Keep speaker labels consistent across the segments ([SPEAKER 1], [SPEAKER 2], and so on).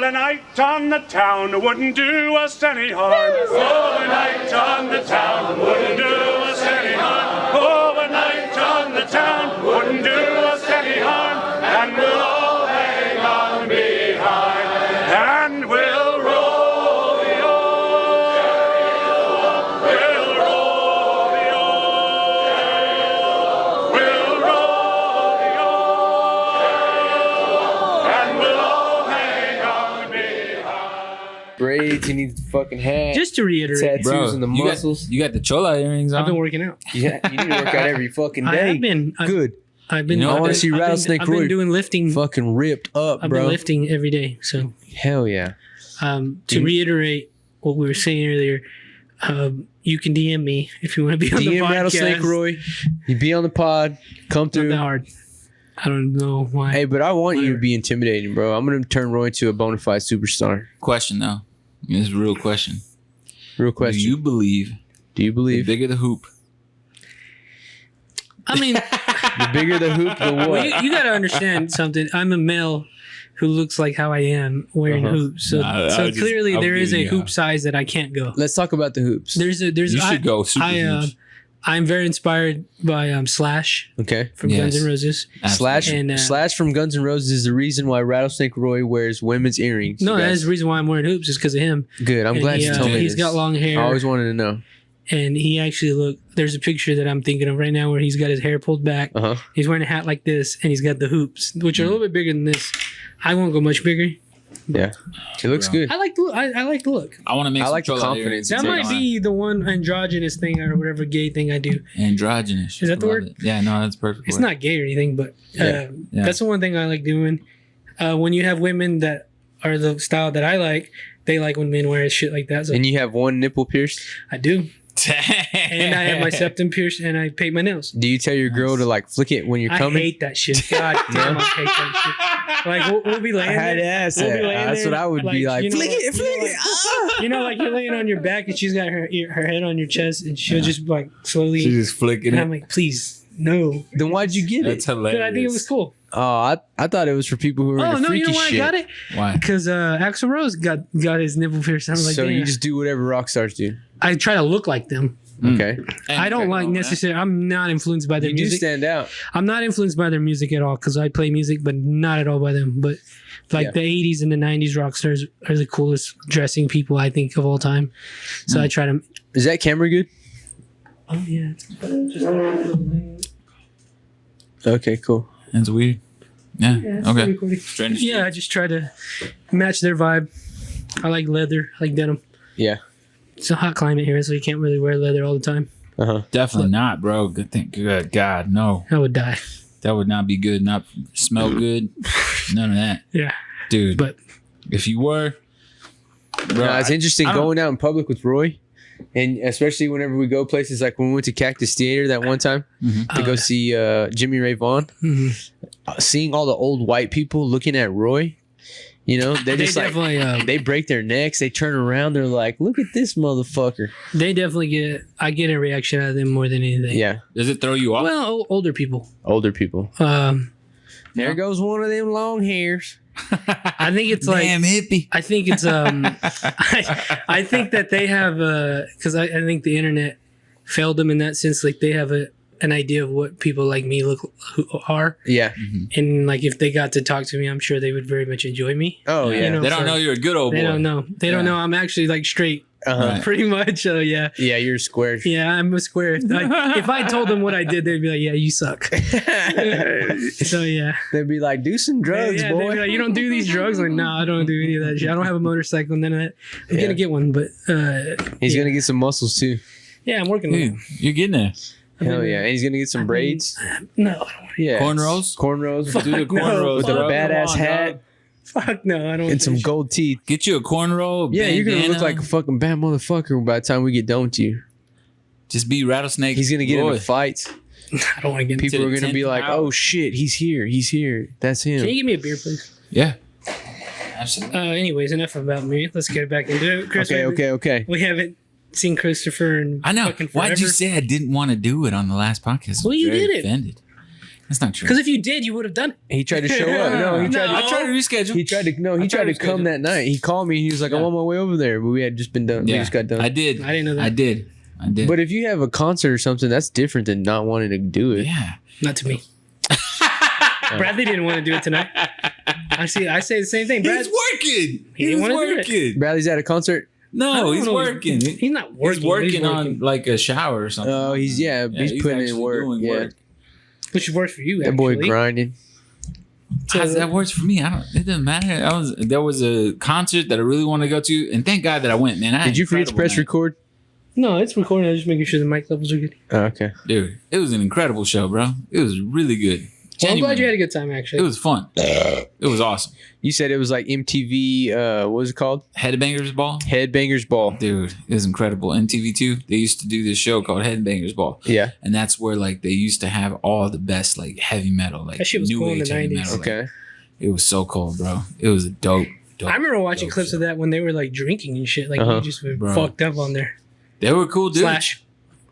[SPEAKER 1] a night on the town wouldn't do us any harm. Oh, a night on the town wouldn't do us any harm. Oh, a night on the town wouldn't do us any harm. And we'll all hang on behind. And we'll roll the old. We'll roll the old. We'll roll the old. And we'll all hang on behind.
[SPEAKER 2] Braids, you need the fucking hat.
[SPEAKER 3] Just to reiterate,
[SPEAKER 2] tattoos and the muscles.
[SPEAKER 4] You got the Chola earrings on.
[SPEAKER 3] I've been working out.
[SPEAKER 2] Yeah, you need to work out every fucking day.
[SPEAKER 3] I've been
[SPEAKER 2] You know, I want to see Rattlesnake Roy.
[SPEAKER 3] I've been doing lifting.
[SPEAKER 2] Fucking ripped up,
[SPEAKER 3] I've
[SPEAKER 2] bro.
[SPEAKER 3] been lifting every day. So
[SPEAKER 2] hell yeah.
[SPEAKER 3] To reiterate what we were saying earlier, you can DM me if you want to be on the podcast.
[SPEAKER 2] DM Rattlesnake Roy. You be on the pod. Come through.
[SPEAKER 3] Not that hard. I don't know why.
[SPEAKER 2] Hey, but I want you to be intimidating, bro. I'm gonna turn Roy into a bona fide superstar.
[SPEAKER 4] Question though. This is a real question.
[SPEAKER 2] Real question.
[SPEAKER 4] Do you believe the bigger the hoop?
[SPEAKER 3] I mean,
[SPEAKER 2] the bigger the hoop, the what?
[SPEAKER 3] well, you got to understand something. I'm a male who looks like how I am wearing hoops. So, clearly there is a hoop size that I can't go.
[SPEAKER 2] Let's talk about the hoops.
[SPEAKER 3] You
[SPEAKER 4] should go super hoops.
[SPEAKER 3] I'm very inspired by Slash.
[SPEAKER 2] Okay.
[SPEAKER 3] From Guns N' Roses.
[SPEAKER 2] Slash from Guns N' Roses is the reason why Rattlesnake Roy wears women's earrings.
[SPEAKER 3] No, that is the reason why I'm wearing hoops is because of him.
[SPEAKER 2] Good. I'm glad you told me
[SPEAKER 3] He's got long hair.
[SPEAKER 2] I always wanted to know.
[SPEAKER 3] And he actually there's a picture that I'm thinking of right now where he's got his hair pulled back. He's wearing a hat like this and he's got the hoops, which are a little bit bigger than this. I won't go much bigger.
[SPEAKER 2] Yeah. It looks good.
[SPEAKER 3] I like the look. I like the look.
[SPEAKER 4] I want to make
[SPEAKER 2] I like the confidence.
[SPEAKER 3] That might be the one androgynous thing or whatever gay thing I do.
[SPEAKER 4] Androgynous.
[SPEAKER 3] Is that the word?
[SPEAKER 4] Yeah, no, that's perfect.
[SPEAKER 3] It's not gay or anything, but that's the one thing I like doing. When you have women that are the style that I like, they like when men wear shit like that. So
[SPEAKER 2] and you have one nipple pierced?
[SPEAKER 3] I do. And I have my septum pierced and I paint my nails.
[SPEAKER 2] Do you tell your girl to like flick it when you're coming?
[SPEAKER 3] I hate that shit. God damn, I hate that shit. Like we'll be laying
[SPEAKER 2] I had to ask that. That's what I would be like. Flick it.
[SPEAKER 3] You know, like you're laying on your back and she's got her head on your chest and she'll just like slowly.
[SPEAKER 4] She's just flicking it.
[SPEAKER 3] I'm like, please, no.
[SPEAKER 2] Then why'd you get it?
[SPEAKER 4] That's hilarious.
[SPEAKER 3] I think it was cool.
[SPEAKER 2] Oh, I thought it was for people who were into freaky
[SPEAKER 3] you know why
[SPEAKER 2] shit.
[SPEAKER 3] I got it?
[SPEAKER 4] Why?
[SPEAKER 3] Because Axl Rose got his nipple pierced. I was like,
[SPEAKER 2] so
[SPEAKER 3] damn.
[SPEAKER 2] you just do whatever rock stars do.
[SPEAKER 3] I try to look like them.
[SPEAKER 2] Okay.
[SPEAKER 3] I don't like necessarily. I'm not influenced by their music.
[SPEAKER 2] You do stand out.
[SPEAKER 3] I'm not influenced by their music at all because I play music, but not at all by them. But like the 80s and the 90s rock stars are the coolest dressing people I think of all time. So I try to.
[SPEAKER 2] Is that camera good?
[SPEAKER 3] Oh yeah.
[SPEAKER 2] Okay, cool.
[SPEAKER 4] That's weird. Yeah. Okay.
[SPEAKER 3] Yeah, I just try to match their vibe. I like leather. I like denim.
[SPEAKER 2] Yeah.
[SPEAKER 3] It's a hot climate here, so you can't really wear leather all the time.
[SPEAKER 4] Definitely not, bro. Good God, no.
[SPEAKER 3] I would die.
[SPEAKER 4] That would not be good. Not smell good. None of that.
[SPEAKER 3] Yeah.
[SPEAKER 4] Dude.
[SPEAKER 3] But
[SPEAKER 4] if you were, bro,
[SPEAKER 2] it's interesting going out in public with Roy. And especially whenever we go places like when we went to Cactus Theater that one time to go see Jimmy Ray Vaughan, seeing all the old white people looking at Roy, you know, they just they break their necks, they turn around, they're like, look at this motherfucker.
[SPEAKER 3] They definitely I get a reaction out of them more than anything.
[SPEAKER 2] Yeah.
[SPEAKER 4] Does it throw you off?
[SPEAKER 3] Well, older people.
[SPEAKER 2] Older people. There goes one of them long hairs.
[SPEAKER 3] I think it's like
[SPEAKER 4] damn hippie.
[SPEAKER 3] I think it's I think that they have because I think the internet failed them in that sense. Like they have an idea of what people like me are.
[SPEAKER 2] Yeah.
[SPEAKER 3] And like if they got to talk to me, I'm sure they would very much enjoy me.
[SPEAKER 2] Oh yeah.
[SPEAKER 3] You know,
[SPEAKER 4] they don't know you're a good old boy.
[SPEAKER 3] They don't know. They don't know I'm actually like straight. Pretty much. Yeah.
[SPEAKER 2] Yeah, you're square.
[SPEAKER 3] Yeah, I'm a square. If I told them what I did, they'd be like, "Yeah, you suck." So yeah,
[SPEAKER 2] they'd be like, "Do some drugs, boy."
[SPEAKER 3] They'd be like, "You don't do these drugs?" I'm like, no, I don't do any of that shit. I don't have a motorcycle, none of that. I'm gonna get one, but
[SPEAKER 2] he's gonna get some muscles too.
[SPEAKER 3] Yeah, I'm working on it.
[SPEAKER 4] You're getting there.
[SPEAKER 2] Hell yeah, and he's gonna get some braids.
[SPEAKER 3] No, I don't want
[SPEAKER 2] Yeah,
[SPEAKER 4] cornrows.
[SPEAKER 2] Do the cornrows with a badass hat.
[SPEAKER 3] Fuck no, I don't.
[SPEAKER 2] And some gold teeth.
[SPEAKER 4] Get you a cornrow.
[SPEAKER 2] Yeah, you're gonna look like a fucking bad motherfucker by the time we get done with you.
[SPEAKER 4] Just be Rattlesnake.
[SPEAKER 2] He's gonna get into fights.
[SPEAKER 3] I don't want to get.
[SPEAKER 2] People are gonna be like, "Oh shit, he's here. He's here. That's him."
[SPEAKER 3] Can you give me a beer, please?
[SPEAKER 4] Yeah. Absolutely.
[SPEAKER 3] Anyways, enough about me. Let's get back into it. Chris,
[SPEAKER 2] Okay.
[SPEAKER 3] We haven't seen Christopher in
[SPEAKER 4] I know.
[SPEAKER 3] fucking forever.
[SPEAKER 4] Why'd you say I didn't want to do it on the last podcast?
[SPEAKER 3] Well, you did it.
[SPEAKER 4] Offended. That's not true.
[SPEAKER 3] Because if you did, you would have done it.
[SPEAKER 2] He tried to show up. No, he tried.
[SPEAKER 4] I tried to reschedule.
[SPEAKER 2] He tried to. No, he tried to come that night. He called me. He was like, "I'm on my way over there," but we had just been done. We just got done.
[SPEAKER 4] I did.
[SPEAKER 3] I didn't know that.
[SPEAKER 4] I did.
[SPEAKER 2] But if you have a concert or something, that's different than not wanting to do it.
[SPEAKER 4] Yeah.
[SPEAKER 3] Not to me. Bradley didn't want to do it tonight. I say the same thing. Brad,
[SPEAKER 4] He's working.
[SPEAKER 3] He didn't
[SPEAKER 4] He's
[SPEAKER 3] wanna do
[SPEAKER 4] working.
[SPEAKER 2] Bradley's at a concert.
[SPEAKER 4] No, he's
[SPEAKER 3] know.
[SPEAKER 4] working.
[SPEAKER 3] He's not working.
[SPEAKER 4] He's working on like a shower or something.
[SPEAKER 2] Oh, he's
[SPEAKER 4] he's
[SPEAKER 2] putting in
[SPEAKER 4] actually
[SPEAKER 2] work.
[SPEAKER 4] doing
[SPEAKER 2] Yeah,
[SPEAKER 4] work.
[SPEAKER 3] Which works for you,
[SPEAKER 2] that boy
[SPEAKER 3] actually.
[SPEAKER 2] grinding.
[SPEAKER 4] That works for me. It doesn't matter. There was a concert that I really wanted to go to, and thank God that I went, man.
[SPEAKER 2] Did you forget to press record?
[SPEAKER 3] No, it's recording. I'm just making sure the mic levels are good.
[SPEAKER 2] Oh, okay.
[SPEAKER 4] Dude, it was an incredible show, bro. It was really good.
[SPEAKER 3] Well, I'm glad
[SPEAKER 4] Genuinely.
[SPEAKER 3] you had a good time, actually.
[SPEAKER 4] It was fun. It was awesome.
[SPEAKER 2] You said it was like MTV. What was it called?
[SPEAKER 4] Headbangers Ball.
[SPEAKER 2] Headbangers Ball.
[SPEAKER 4] Dude, it was incredible. MTV2, they used to do this show called Headbangers Ball.
[SPEAKER 2] Yeah.
[SPEAKER 4] And that's where like they used to have all the best like heavy metal, like
[SPEAKER 3] That shit was
[SPEAKER 4] new
[SPEAKER 3] cool in
[SPEAKER 4] age
[SPEAKER 3] the
[SPEAKER 4] heavy
[SPEAKER 3] 90s.
[SPEAKER 4] metal. Like,
[SPEAKER 2] Okay.
[SPEAKER 4] it was so cool, bro. It was a dope.
[SPEAKER 3] I remember watching
[SPEAKER 4] dope
[SPEAKER 3] clips
[SPEAKER 4] show.
[SPEAKER 3] of that when they were like drinking and shit. Like
[SPEAKER 2] Uh-huh.
[SPEAKER 3] you just were
[SPEAKER 4] Bro.
[SPEAKER 3] fucked up on there.
[SPEAKER 4] They were cool dudes.
[SPEAKER 3] Slash.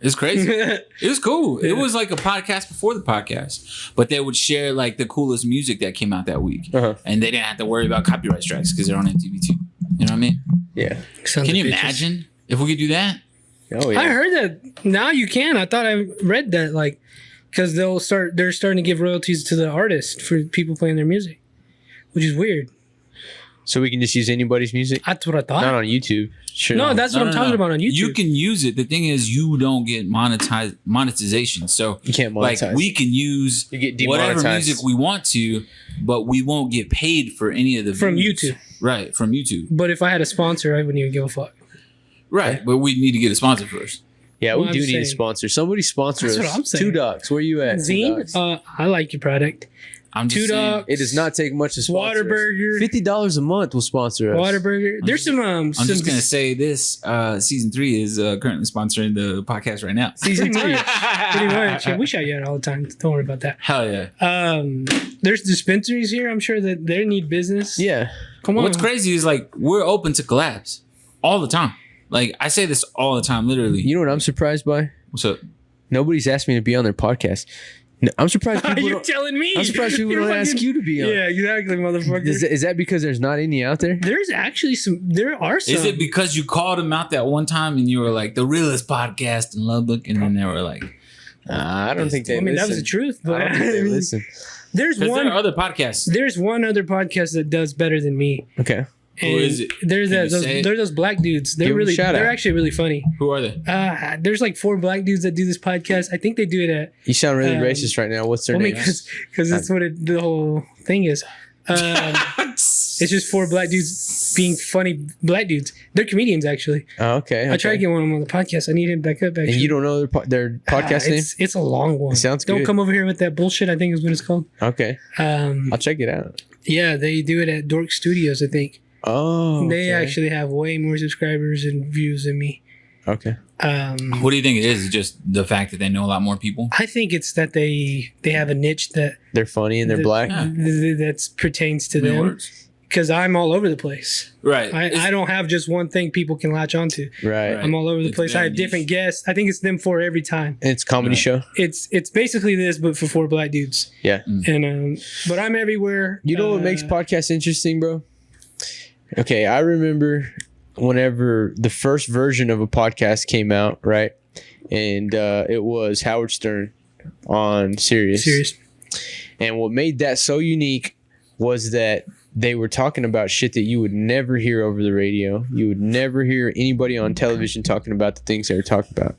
[SPEAKER 4] It's crazy. It was cool.
[SPEAKER 3] Yeah.
[SPEAKER 4] It was like a podcast before the podcast, but they would share like the coolest music that came out that week, and they didn't have to worry about copyright strikes because they're on MTV2. You know what I mean?
[SPEAKER 2] Yeah.
[SPEAKER 3] Sons
[SPEAKER 4] Can
[SPEAKER 3] of
[SPEAKER 4] you
[SPEAKER 3] bitches.
[SPEAKER 4] imagine if we could do that?
[SPEAKER 2] Oh yeah.
[SPEAKER 3] I heard that now you can. I thought I read that like because they're starting to give royalties to the artist for people playing their music, which is weird.
[SPEAKER 2] So we can just use anybody's music?
[SPEAKER 3] That's what I thought.
[SPEAKER 2] Not on YouTube. Sure.
[SPEAKER 3] No, that's what I'm talking about on YouTube.
[SPEAKER 4] You can use it. The thing is, you don't get monetization. So
[SPEAKER 2] You can't
[SPEAKER 4] like
[SPEAKER 2] monetize.
[SPEAKER 4] we can use
[SPEAKER 2] You get
[SPEAKER 4] whatever
[SPEAKER 2] demonetized.
[SPEAKER 4] music we want to, but we won't get paid for any of the
[SPEAKER 3] From
[SPEAKER 4] views.
[SPEAKER 3] YouTube.
[SPEAKER 4] Right, from YouTube.
[SPEAKER 3] But if I had a sponsor, I wouldn't even give a fuck.
[SPEAKER 4] Right, but we need to get a sponsor first.
[SPEAKER 2] Yeah,
[SPEAKER 3] Well,
[SPEAKER 2] we
[SPEAKER 3] I'm
[SPEAKER 2] do need a
[SPEAKER 3] saying-
[SPEAKER 2] sponsor. Somebody sponsor
[SPEAKER 3] That's
[SPEAKER 2] us.
[SPEAKER 3] what I'm saying.
[SPEAKER 2] Two Docs. Where you at? Two
[SPEAKER 3] Zine,
[SPEAKER 2] Docs.
[SPEAKER 3] I like your product.
[SPEAKER 4] I'm just
[SPEAKER 3] Two
[SPEAKER 4] saying,
[SPEAKER 3] Dogs.
[SPEAKER 2] It does not take much to sponsor us.
[SPEAKER 3] Whataburger.
[SPEAKER 2] $50 a month will sponsor us.
[SPEAKER 3] Whataburger. There's some
[SPEAKER 4] I'm just gonna say this: season 3 is currently sponsoring the podcast right now.
[SPEAKER 3] season 3. Pretty much. Yeah, we shout you out all the time. Don't worry about that.
[SPEAKER 4] Hell yeah!
[SPEAKER 3] There's dispensaries here. I'm sure that they need business.
[SPEAKER 2] Yeah.
[SPEAKER 3] Come on.
[SPEAKER 4] What's crazy is like we're open to collabs all the time. Like I say this all the time, literally.
[SPEAKER 2] You know what I'm surprised by?
[SPEAKER 4] What's up?
[SPEAKER 2] Nobody's asked me to be on their podcast. No, I'm surprised people
[SPEAKER 3] You're
[SPEAKER 2] don't,
[SPEAKER 3] telling me.
[SPEAKER 2] I'm surprised people
[SPEAKER 3] You're
[SPEAKER 2] don't ask
[SPEAKER 3] fucking-
[SPEAKER 2] you to be on.
[SPEAKER 3] Yeah, exactly, motherfucker.
[SPEAKER 2] Is that because there's not any out there?
[SPEAKER 3] There's actually some. There are some.
[SPEAKER 4] Is it because you called them out that one time and you were like the realest podcast in Lubbock, and then they were like,
[SPEAKER 2] I don't think they
[SPEAKER 3] I mean,
[SPEAKER 2] listen.
[SPEAKER 3] that was the truth.
[SPEAKER 2] I
[SPEAKER 3] But
[SPEAKER 2] don't think they listen.
[SPEAKER 3] there's
[SPEAKER 4] because
[SPEAKER 3] one.
[SPEAKER 4] there are other podcasts.
[SPEAKER 3] There's one other podcast that does better than me.
[SPEAKER 2] Okay.
[SPEAKER 4] Who
[SPEAKER 3] And
[SPEAKER 4] is it?
[SPEAKER 3] There's
[SPEAKER 4] Can you
[SPEAKER 3] those.
[SPEAKER 4] say it?
[SPEAKER 3] They're those black dudes. They're
[SPEAKER 2] Give 'em a
[SPEAKER 3] really.
[SPEAKER 2] shout
[SPEAKER 3] They're
[SPEAKER 2] out.
[SPEAKER 3] actually really funny.
[SPEAKER 4] Who are they?
[SPEAKER 3] There's like 4 black dudes that do this podcast. I think they do it at.
[SPEAKER 2] You sound really
[SPEAKER 3] Um,
[SPEAKER 2] racist right now. What's their
[SPEAKER 3] Well,
[SPEAKER 2] name?
[SPEAKER 3] because that's what the whole thing is. It's just 4 black dudes being funny black dudes. They're comedians actually.
[SPEAKER 2] Oh, okay.
[SPEAKER 3] I tried to
[SPEAKER 2] okay.
[SPEAKER 3] get one of them on the podcast. I need him back up. Actually,
[SPEAKER 2] And you don't know their podcast name?
[SPEAKER 3] It's a long one.
[SPEAKER 2] It sounds
[SPEAKER 3] Don't
[SPEAKER 2] good.
[SPEAKER 3] come over here with that bullshit. I think is what it's called.
[SPEAKER 2] Okay. I'll check it out.
[SPEAKER 3] Yeah, they do it at Dork Studios. I think
[SPEAKER 2] Oh.
[SPEAKER 3] they
[SPEAKER 2] okay.
[SPEAKER 3] actually have way more subscribers and views than me.
[SPEAKER 2] Okay.
[SPEAKER 4] What do you think it is? Just the fact that they know a lot more people?
[SPEAKER 3] I think it's that they have a niche that
[SPEAKER 2] They're funny and they're black.
[SPEAKER 3] that pertains to them.
[SPEAKER 4] Words.
[SPEAKER 3] Because I'm all over the place.
[SPEAKER 4] Right.
[SPEAKER 3] I don't have just one thing people can latch onto.
[SPEAKER 2] Right.
[SPEAKER 4] Right.
[SPEAKER 3] I'm all over the
[SPEAKER 4] It's
[SPEAKER 3] place. I
[SPEAKER 4] very
[SPEAKER 3] have different
[SPEAKER 4] niche.
[SPEAKER 3] guests. I think it's them 4 every time.
[SPEAKER 2] And it's a comedy
[SPEAKER 4] Right.
[SPEAKER 2] show.
[SPEAKER 3] It's basically this, but for 4 black dudes.
[SPEAKER 2] Yeah.
[SPEAKER 3] And but I'm everywhere.
[SPEAKER 2] You know what makes podcasts interesting, bro? Okay, I remember whenever the first version of a podcast came out, right? And it was Howard Stern on Sirius.
[SPEAKER 3] serious?
[SPEAKER 2] And what made that so unique was that they were talking about shit that you would never hear over the radio. You would never hear anybody on television talking about the things they were talking about.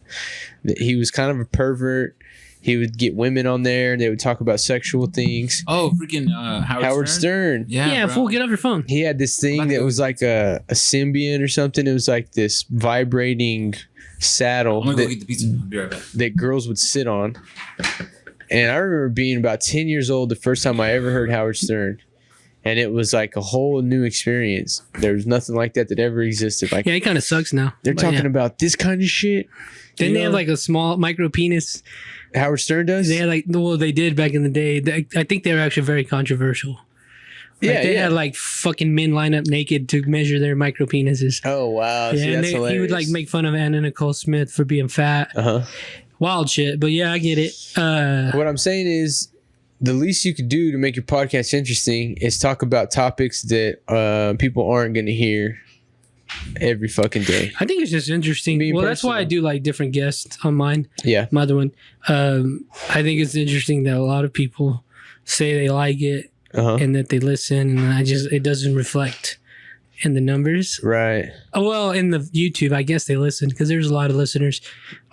[SPEAKER 2] He was kind of a pervert. He would get women on there and they would talk about sexual things.
[SPEAKER 4] Oh, freaking
[SPEAKER 2] Howard Stern.
[SPEAKER 3] Yeah,
[SPEAKER 4] bro.
[SPEAKER 3] fool, get off your phone.
[SPEAKER 2] He had this thing that was like a symbiont or something. It was like this vibrating saddle
[SPEAKER 4] I'm gonna go
[SPEAKER 2] that,
[SPEAKER 4] get the pizza. I'll be right back.
[SPEAKER 2] that girls would sit on. And I remember being about 10 years old the first time I ever heard Howard Stern. And it was like a whole new experience. There was nothing like that ever existed. Like
[SPEAKER 3] Yeah, it kind of sucks now.
[SPEAKER 2] they're
[SPEAKER 3] But
[SPEAKER 2] talking
[SPEAKER 3] yeah.
[SPEAKER 2] about this kind of shit.
[SPEAKER 3] Didn't
[SPEAKER 2] you
[SPEAKER 3] they have
[SPEAKER 2] know?
[SPEAKER 3] like a small micro penis?
[SPEAKER 2] Howard Stern does?
[SPEAKER 3] They had like, well, they did back in the day. I think they were actually very controversial. Like,
[SPEAKER 2] Yeah,
[SPEAKER 3] they
[SPEAKER 2] yeah.
[SPEAKER 3] had like fucking men line up naked to measure their micro penises.
[SPEAKER 2] Oh, wow. See,
[SPEAKER 3] Yeah, and
[SPEAKER 2] that's hilarious.
[SPEAKER 3] he would like make fun of Anna Nicole Smith for being fat.
[SPEAKER 2] Uh-huh.
[SPEAKER 3] Wild shit. But yeah, I get it.
[SPEAKER 2] What I'm saying is the least you could do to make your podcast interesting is talk about topics that people aren't going to hear every fucking day.
[SPEAKER 3] I think it's just interesting.
[SPEAKER 2] Being
[SPEAKER 3] That's why I
[SPEAKER 2] personal.
[SPEAKER 3] do like different guests on mine.
[SPEAKER 2] Yeah.
[SPEAKER 3] My other one. I think it's interesting that a lot of people say they like it and that they listen, and it doesn't reflect in the numbers.
[SPEAKER 2] Right.
[SPEAKER 3] Oh, well, in the YouTube, I guess they listen because there's a lot of listeners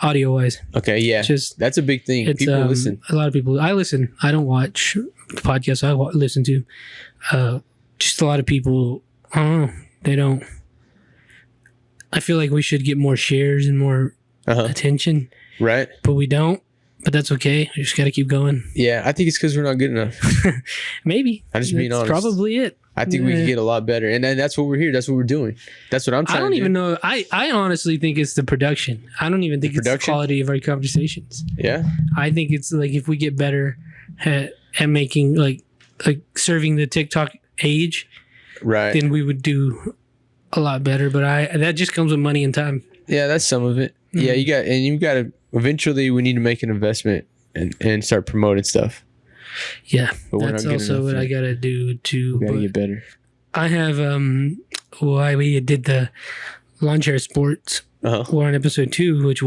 [SPEAKER 3] audio wise.
[SPEAKER 2] Okay. Yeah. That's a big thing.
[SPEAKER 3] It's,
[SPEAKER 2] People listen.
[SPEAKER 3] A lot of people. I listen. I don't watch podcasts. I listen to. Just a lot of people. I don't know. They don't. I feel like we should get more shares and more attention.
[SPEAKER 2] Right.
[SPEAKER 3] But we don't. But that's okay. We just got to keep going.
[SPEAKER 2] Yeah. I think it's because we're not good enough.
[SPEAKER 3] Maybe.
[SPEAKER 2] I'm just being honest.
[SPEAKER 3] Probably it.
[SPEAKER 2] I think we can get a lot better. And then that's what we're here. That's what we're doing. That's what I'm trying to do.
[SPEAKER 3] I don't even know. I honestly think it's the production. I don't even think it's the quality of our conversations.
[SPEAKER 2] Yeah.
[SPEAKER 3] I think it's like if we get better at making like serving the TikTok age,
[SPEAKER 2] right,
[SPEAKER 3] then we would do a lot better. But that just comes with money and time.
[SPEAKER 2] Yeah, that's some of it. Mm-hmm. Yeah, you got to eventually we need to make an investment and start promoting stuff.
[SPEAKER 3] Yeah,
[SPEAKER 2] but
[SPEAKER 3] that's also what I gotta do too.
[SPEAKER 2] We gotta get better.
[SPEAKER 3] I have we did the lawn chair sports. We're on episode 2, which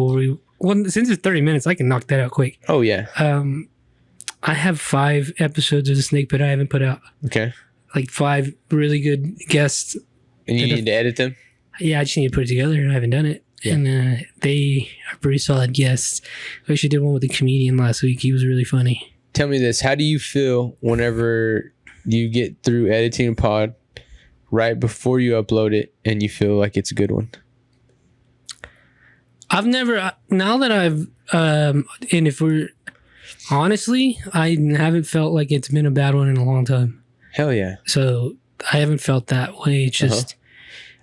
[SPEAKER 3] since it's 30 minutes, I can knock that out quick.
[SPEAKER 2] Oh yeah.
[SPEAKER 3] I have 5 episodes of the Snake Pit I haven't put out.
[SPEAKER 2] Okay. Like
[SPEAKER 3] 5 really good guests.
[SPEAKER 2] And you need to edit them?
[SPEAKER 3] Yeah, I just need to put it together. I haven't done it. Yeah. And they are pretty solid guests. I actually did one with a comedian last week. He was really funny.
[SPEAKER 2] Tell me this. How do you feel whenever you get through editing a pod right before you upload it and you feel like it's a good one?
[SPEAKER 3] I've never, now that I've, and if we're, honestly, I haven't felt like it's been a bad one in a long time.
[SPEAKER 2] Hell yeah.
[SPEAKER 3] So I haven't felt that way. It's just,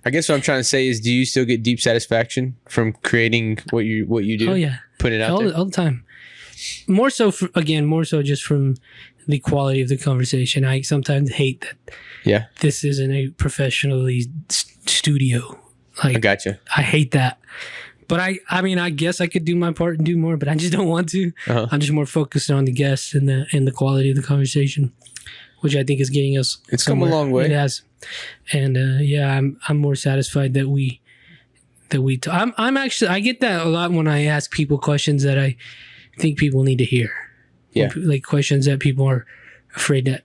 [SPEAKER 2] I guess what I'm trying to say is, do you still get deep satisfaction from creating what you do?
[SPEAKER 3] Oh yeah.
[SPEAKER 2] Put it out there?
[SPEAKER 3] All the time. More so, more so just from the quality of the conversation. I sometimes hate that.
[SPEAKER 2] Yeah.
[SPEAKER 3] This isn't a professionally studio. Like,
[SPEAKER 2] I gotcha.
[SPEAKER 3] I hate that. But I mean, I guess I could do my part and do more, but I just don't want to. I'm just more focused on the guests and the quality of the conversation, which I think is getting us.
[SPEAKER 2] It's come a long way.
[SPEAKER 3] It has, and I'm more satisfied that we. I'm actually, I get that a lot when I ask people questions that I think people need to hear.
[SPEAKER 2] Yeah,
[SPEAKER 3] like questions that people are afraid that.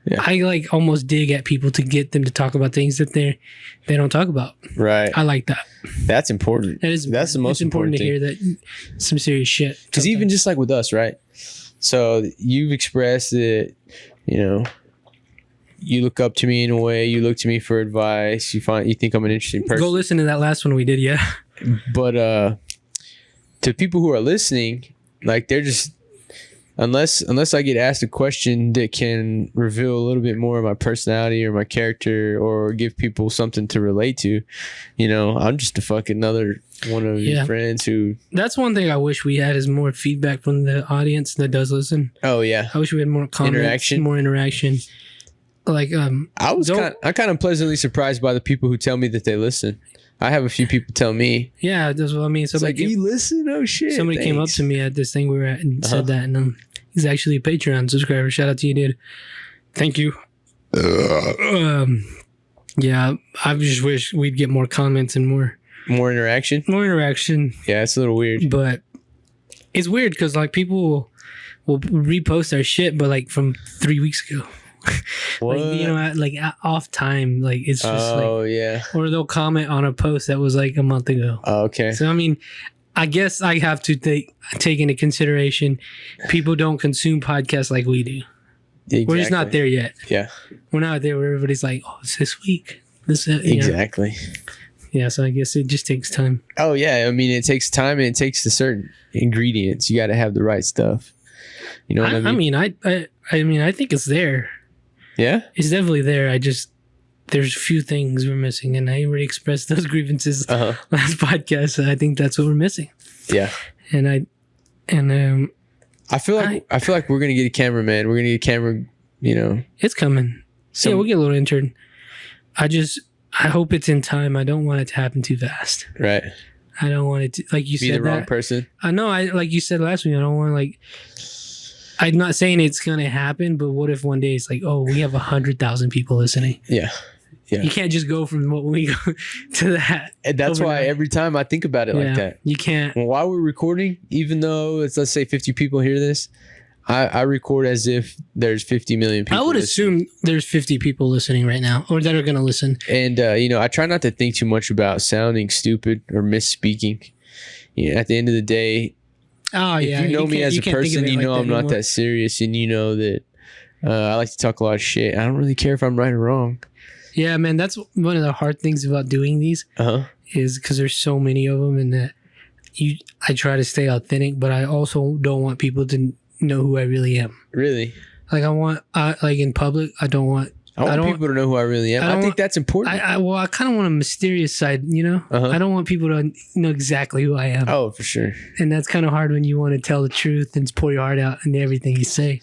[SPEAKER 3] Yeah. I like almost dig at people to get them to talk about things that they don't talk about.
[SPEAKER 2] Right.
[SPEAKER 3] I like that.
[SPEAKER 2] That's important. That's the most important thing.
[SPEAKER 3] To hear that some serious shit.
[SPEAKER 2] Because even just like with us, right? So you've expressed that, you look up to me in a way. You look to me for advice. You think I'm an interesting person.
[SPEAKER 3] Go listen to that last one we did, yeah.
[SPEAKER 2] But to people who are listening, like they're just. Unless I get asked a question that can reveal a little bit more of my personality or my character or give people something to relate to, I'm just a fucking another one of your friends who... That's
[SPEAKER 3] one thing I wish we had is more feedback from the audience that does listen.
[SPEAKER 2] Oh, yeah.
[SPEAKER 3] I wish we had more comments, more interaction. Like, I'm
[SPEAKER 2] kind of pleasantly surprised by the people who tell me that they listen. I have a few people tell me.
[SPEAKER 3] Yeah, that's what I mean.
[SPEAKER 2] So like, you listen? Oh, shit.
[SPEAKER 3] Somebody came up to me at this thing we were at and said that, and he's actually a Patreon subscriber. Shout out to you, dude. Thank you. Yeah, I just wish we'd get more comments and more
[SPEAKER 2] interaction.
[SPEAKER 3] More interaction.
[SPEAKER 2] Yeah, it's a little weird.
[SPEAKER 3] But it's weird because like people will repost our shit, but like from 3 weeks ago.
[SPEAKER 2] What?
[SPEAKER 3] Like off time, like it's just
[SPEAKER 2] yeah.
[SPEAKER 3] Or they'll comment on a post that was like a month ago.
[SPEAKER 2] Oh, okay.
[SPEAKER 3] So I mean, I guess I have to take into consideration people don't consume podcasts like we do. Exactly. We're just not there yet.
[SPEAKER 2] Yeah.
[SPEAKER 3] We're not there where everybody's like, oh, it's this week.
[SPEAKER 2] Exactly.
[SPEAKER 3] Yeah, so I guess it just takes time.
[SPEAKER 2] Oh yeah, I mean it takes time and it takes the certain ingredients. You got to have the right stuff. You know what I mean?
[SPEAKER 3] I mean, I think it's there.
[SPEAKER 2] Yeah,
[SPEAKER 3] it's definitely there. There's a few things we're missing, and I already expressed those grievances last podcast. So I think that's what we're missing.
[SPEAKER 2] Yeah,
[SPEAKER 3] and I feel
[SPEAKER 2] like we're gonna get a cameraman. We're gonna get a camera.
[SPEAKER 3] It's coming. Yeah, we'll get a little intern. I hope it's in time. I don't want it to happen too fast.
[SPEAKER 2] Right.
[SPEAKER 3] I don't want it to, like you said,
[SPEAKER 2] be the wrong person.
[SPEAKER 3] I know. Like you said last week, I don't want to like I'm not saying it's gonna happen, but what if one day it's like, oh, we have 100,000 people listening?
[SPEAKER 2] Yeah.
[SPEAKER 3] You can't just go from what we go to that.
[SPEAKER 2] And that's why
[SPEAKER 3] overnight.
[SPEAKER 2] every time I think about it like that.
[SPEAKER 3] You can't.
[SPEAKER 2] Well, while we're recording, even though it's, let's say 50 people hear this, I record as if there's 50 million people.
[SPEAKER 3] I would
[SPEAKER 2] listening.
[SPEAKER 3] assume there's 50 people listening right now, or that are going to listen.
[SPEAKER 2] And, I try not to think too much about sounding stupid or misspeaking. At the end of the day,
[SPEAKER 3] Oh,
[SPEAKER 2] if
[SPEAKER 3] yeah.
[SPEAKER 2] you know me as a person,
[SPEAKER 3] I'm
[SPEAKER 2] not that serious, and you know that I like to talk a lot of shit. I don't really care if I'm right or wrong.
[SPEAKER 3] Yeah, man, that's one of the hard things about doing these is because there's so many of them, and that I try to stay authentic, but I also don't want people to know who I really am.
[SPEAKER 2] Really?
[SPEAKER 3] Like like in public, I don't want
[SPEAKER 2] people to know who I really am. I think that's important.
[SPEAKER 3] I kind of want a mysterious side, you know? I don't want people to know exactly who I am.
[SPEAKER 2] Oh, for sure.
[SPEAKER 3] And that's kind of hard when you want to tell the truth and pour your heart out in everything you say.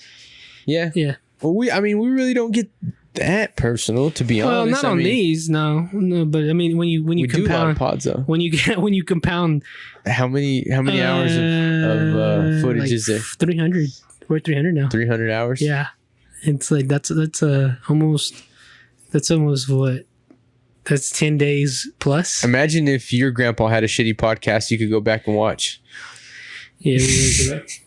[SPEAKER 2] Yeah.
[SPEAKER 3] Yeah.
[SPEAKER 2] Well, we really don't get that personal, to be honest.
[SPEAKER 3] Well, not on these, no. But I mean, when you
[SPEAKER 2] we
[SPEAKER 3] compound
[SPEAKER 2] do a lot of pods though.
[SPEAKER 3] when you compound,
[SPEAKER 2] how many hours of footage
[SPEAKER 3] like
[SPEAKER 2] is there?
[SPEAKER 3] 300. We're at 300 now.
[SPEAKER 2] 300 hours.
[SPEAKER 3] Yeah, it's like that's almost what? That's 10 days plus.
[SPEAKER 2] Imagine if your grandpa had a shitty podcast you could go back and watch.
[SPEAKER 3] Yeah, we would do that.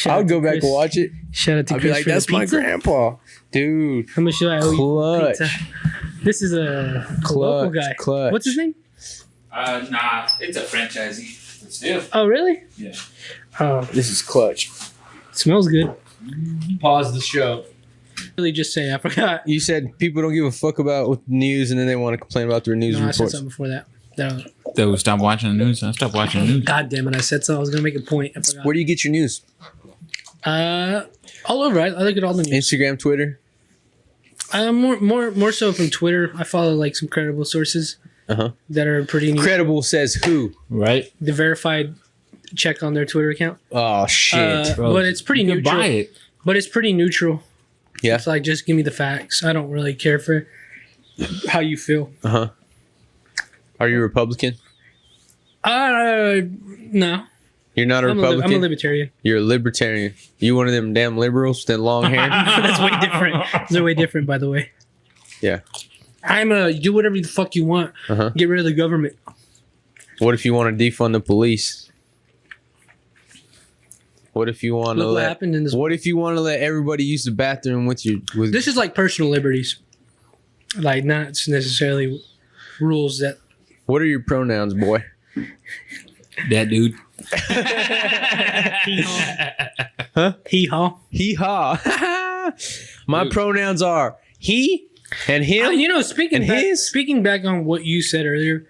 [SPEAKER 2] I would go back and watch it.
[SPEAKER 3] Shout out to
[SPEAKER 2] I'd be
[SPEAKER 3] Chris
[SPEAKER 2] like,
[SPEAKER 3] for the
[SPEAKER 2] that's my
[SPEAKER 3] pizza.
[SPEAKER 2] grandpa, dude.
[SPEAKER 3] How much do I owe you?
[SPEAKER 2] Clutch.
[SPEAKER 3] Pizza? This is a local guy.
[SPEAKER 2] Clutch.
[SPEAKER 3] What's his name?
[SPEAKER 4] Nah, it's a franchisee. But still.
[SPEAKER 3] Oh, really?
[SPEAKER 4] Yeah.
[SPEAKER 3] Oh,
[SPEAKER 2] This is clutch.
[SPEAKER 3] smells good.
[SPEAKER 4] Pause the show.
[SPEAKER 3] Really, just say I forgot.
[SPEAKER 2] You said people don't give a fuck about with news, and then they want to complain about their news
[SPEAKER 3] No, I said
[SPEAKER 2] reports.
[SPEAKER 3] something before that. No.
[SPEAKER 4] So stop watching the news. I stopped watching the news.
[SPEAKER 3] God damn it! I said so. I was gonna make a point. I forgot.
[SPEAKER 2] Where do you get your news?
[SPEAKER 3] All over. I look at all the news.
[SPEAKER 2] Instagram, Twitter.
[SPEAKER 3] More so from Twitter. I follow like some credible sources that are pretty new.
[SPEAKER 2] Credible says who?
[SPEAKER 4] Right?
[SPEAKER 3] The verified check on their Twitter account.
[SPEAKER 2] Oh shit.
[SPEAKER 4] Bro,
[SPEAKER 3] But it's pretty
[SPEAKER 4] you can
[SPEAKER 3] neutral.
[SPEAKER 4] buy it.
[SPEAKER 3] But it's pretty neutral.
[SPEAKER 2] Yeah.
[SPEAKER 3] It's like just give me the facts. I don't really care for how you feel.
[SPEAKER 2] Are you Republican?
[SPEAKER 3] No.
[SPEAKER 2] You're not a Republican.
[SPEAKER 3] I'm a libertarian.
[SPEAKER 2] You're a libertarian. You one of them damn liberals, that long hair.
[SPEAKER 3] That's way different. They're way different, by the way.
[SPEAKER 2] Yeah.
[SPEAKER 3] I'm do whatever the fuck you want. Get rid of the government.
[SPEAKER 2] What if you want to defund the police? What if you want to
[SPEAKER 3] Look what happened in this.
[SPEAKER 2] What if you want to let everybody use the bathroom with you?
[SPEAKER 3] This is like personal liberties, like not necessarily rules that.
[SPEAKER 2] What are your pronouns, boy?
[SPEAKER 4] That dude.
[SPEAKER 3] Hee haw.
[SPEAKER 2] Hee haw. My
[SPEAKER 4] Dude.
[SPEAKER 2] pronouns are he and him.
[SPEAKER 3] Speaking
[SPEAKER 2] And
[SPEAKER 3] back,
[SPEAKER 2] his?
[SPEAKER 3] speaking back on what you said earlier,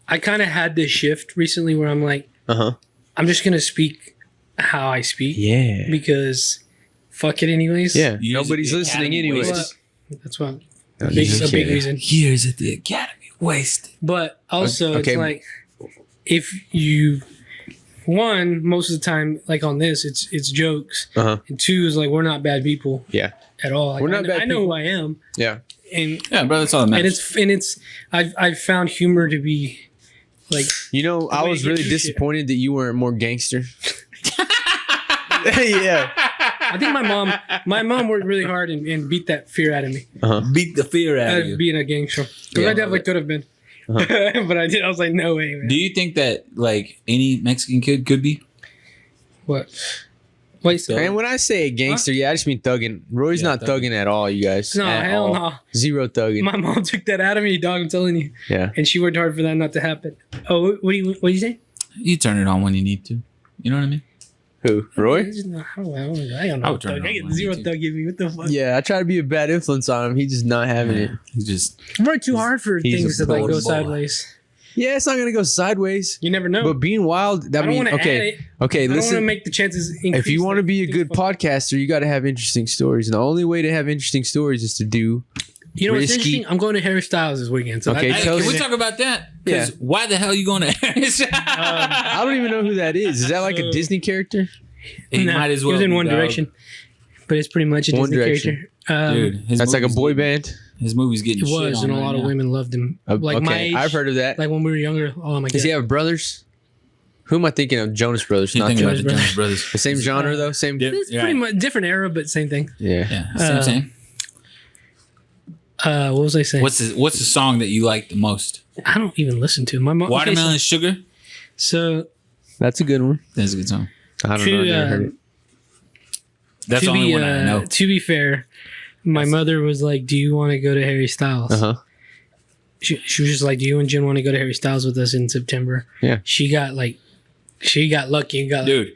[SPEAKER 3] I kind of had this shift recently where I'm like, I'm just gonna speak how I speak.
[SPEAKER 2] Yeah.
[SPEAKER 3] Because fuck it, anyways.
[SPEAKER 2] Yeah.
[SPEAKER 4] Years
[SPEAKER 2] Nobody's
[SPEAKER 4] at the
[SPEAKER 2] listening
[SPEAKER 4] Academy
[SPEAKER 2] anyways.
[SPEAKER 4] wasted.
[SPEAKER 3] That's what.
[SPEAKER 2] No,
[SPEAKER 3] A
[SPEAKER 2] just
[SPEAKER 3] big
[SPEAKER 2] kidding.
[SPEAKER 3] reason.
[SPEAKER 4] Years at the academy wasted.
[SPEAKER 3] But also,
[SPEAKER 2] Okay.
[SPEAKER 3] it's like if you most of the time, like on this, it's jokes, and two is like we're not bad people
[SPEAKER 2] Yeah.
[SPEAKER 3] at all. Like,
[SPEAKER 2] We're not bad
[SPEAKER 3] I know
[SPEAKER 2] people.
[SPEAKER 3] who I am,
[SPEAKER 2] Yeah.
[SPEAKER 3] and
[SPEAKER 4] Yeah, bro, that's all that matters.
[SPEAKER 3] it's I've found humor to be like
[SPEAKER 2] You know, I
[SPEAKER 3] way
[SPEAKER 2] was
[SPEAKER 3] to
[SPEAKER 2] really
[SPEAKER 3] get your shit.
[SPEAKER 2] disappointed that you weren't more gangster. Yeah.
[SPEAKER 3] I think my mom worked really hard and beat that fear out of me
[SPEAKER 4] Beat the fear out
[SPEAKER 3] out
[SPEAKER 4] of
[SPEAKER 3] of
[SPEAKER 4] you.
[SPEAKER 3] being a gangster. Because
[SPEAKER 2] Yeah.
[SPEAKER 3] I definitely could have been, but I did. I was like, no way, man.
[SPEAKER 4] Do you think that like any Mexican kid could be?
[SPEAKER 3] What? Wait, so,
[SPEAKER 2] And when I say a gangster, I just mean thugging. Roy's
[SPEAKER 4] Yeah,
[SPEAKER 2] not thugging at all, you guys.
[SPEAKER 3] no,
[SPEAKER 2] At
[SPEAKER 3] hell
[SPEAKER 2] all.
[SPEAKER 3] no.
[SPEAKER 2] Zero thugging.
[SPEAKER 3] My mom took that out of me, dog. I'm telling you.
[SPEAKER 2] Yeah.
[SPEAKER 3] And she worked hard for that not to happen. Oh, what do you say?
[SPEAKER 4] You turn it on when you need to. You know what I mean?
[SPEAKER 2] Who? Roy?
[SPEAKER 3] I don't know.
[SPEAKER 4] I would turn
[SPEAKER 3] Thug.
[SPEAKER 4] it
[SPEAKER 3] I
[SPEAKER 4] on
[SPEAKER 3] get
[SPEAKER 4] when
[SPEAKER 3] zero
[SPEAKER 4] you do.
[SPEAKER 3] thug in me. What the fuck?
[SPEAKER 2] Yeah, I try to be a bad influence on him. He's just not having it.
[SPEAKER 4] You just
[SPEAKER 3] I work too hard for
[SPEAKER 2] he's
[SPEAKER 3] things
[SPEAKER 2] a
[SPEAKER 3] to like go
[SPEAKER 4] boy.
[SPEAKER 3] sideways.
[SPEAKER 2] Yeah, it's not gonna go sideways.
[SPEAKER 3] You never know.
[SPEAKER 2] But being wild,
[SPEAKER 3] I
[SPEAKER 2] that
[SPEAKER 3] don't
[SPEAKER 2] mean,
[SPEAKER 3] want to add
[SPEAKER 2] okay,
[SPEAKER 3] it.
[SPEAKER 2] okay.
[SPEAKER 3] I don't want to
[SPEAKER 2] Listen,
[SPEAKER 3] make the chances increase.
[SPEAKER 2] if you want to
[SPEAKER 3] that
[SPEAKER 2] be a
[SPEAKER 3] things
[SPEAKER 2] good
[SPEAKER 3] fuck-
[SPEAKER 2] podcaster, you got to have interesting stories. And the only way to have interesting stories is to do.
[SPEAKER 3] You know what's
[SPEAKER 2] risky-
[SPEAKER 3] interesting? I'm going to Harry Styles this weekend. So
[SPEAKER 2] Okay,
[SPEAKER 3] that-
[SPEAKER 2] tell
[SPEAKER 4] Hey, can
[SPEAKER 2] us-
[SPEAKER 4] we talk about that? Because why the hell you going to
[SPEAKER 2] I don't even know who that is. Is that like a Disney character?
[SPEAKER 4] He
[SPEAKER 3] Nah,
[SPEAKER 4] might as well
[SPEAKER 3] He was in
[SPEAKER 4] be,
[SPEAKER 3] One
[SPEAKER 4] dog.
[SPEAKER 3] Direction, but it's pretty much a
[SPEAKER 2] One
[SPEAKER 3] Disney
[SPEAKER 2] Direction.
[SPEAKER 3] character.
[SPEAKER 4] Dude, his
[SPEAKER 2] That's like a
[SPEAKER 4] movie's
[SPEAKER 2] boy
[SPEAKER 4] getting-
[SPEAKER 2] band.
[SPEAKER 4] His movie's getting
[SPEAKER 3] It
[SPEAKER 4] shit
[SPEAKER 3] was,
[SPEAKER 4] on
[SPEAKER 3] and a
[SPEAKER 4] right
[SPEAKER 3] lot of
[SPEAKER 4] now.
[SPEAKER 3] women loved him. Like
[SPEAKER 2] okay,
[SPEAKER 3] my age,
[SPEAKER 2] I've heard of that.
[SPEAKER 3] like when we were younger. Oh my god!
[SPEAKER 2] Does he have brothers? Who am I thinking of? Jonas Brothers.
[SPEAKER 4] You
[SPEAKER 2] Not
[SPEAKER 4] think about
[SPEAKER 2] Jonas
[SPEAKER 4] the Jonas Brothers?
[SPEAKER 2] The same genre though. Same.
[SPEAKER 3] It's pretty much different era, but same thing.
[SPEAKER 2] Yeah.
[SPEAKER 4] Same.
[SPEAKER 3] What was I saying?
[SPEAKER 4] What's the song that you like the most?
[SPEAKER 3] I don't even listen to my mom.
[SPEAKER 4] Watermelon Sugar.
[SPEAKER 3] So
[SPEAKER 2] That's a good one.
[SPEAKER 4] That's a good song.
[SPEAKER 2] I don't know. I never heard it.
[SPEAKER 4] That's the only one I know.
[SPEAKER 3] To be fair, my mother was like, "Do you want to go to Harry Styles?"
[SPEAKER 2] Uh huh.
[SPEAKER 3] She was just like, "Do you and Jen want to go to Harry Styles with us in September?"
[SPEAKER 2] Yeah.
[SPEAKER 3] She got lucky and got
[SPEAKER 4] Dude,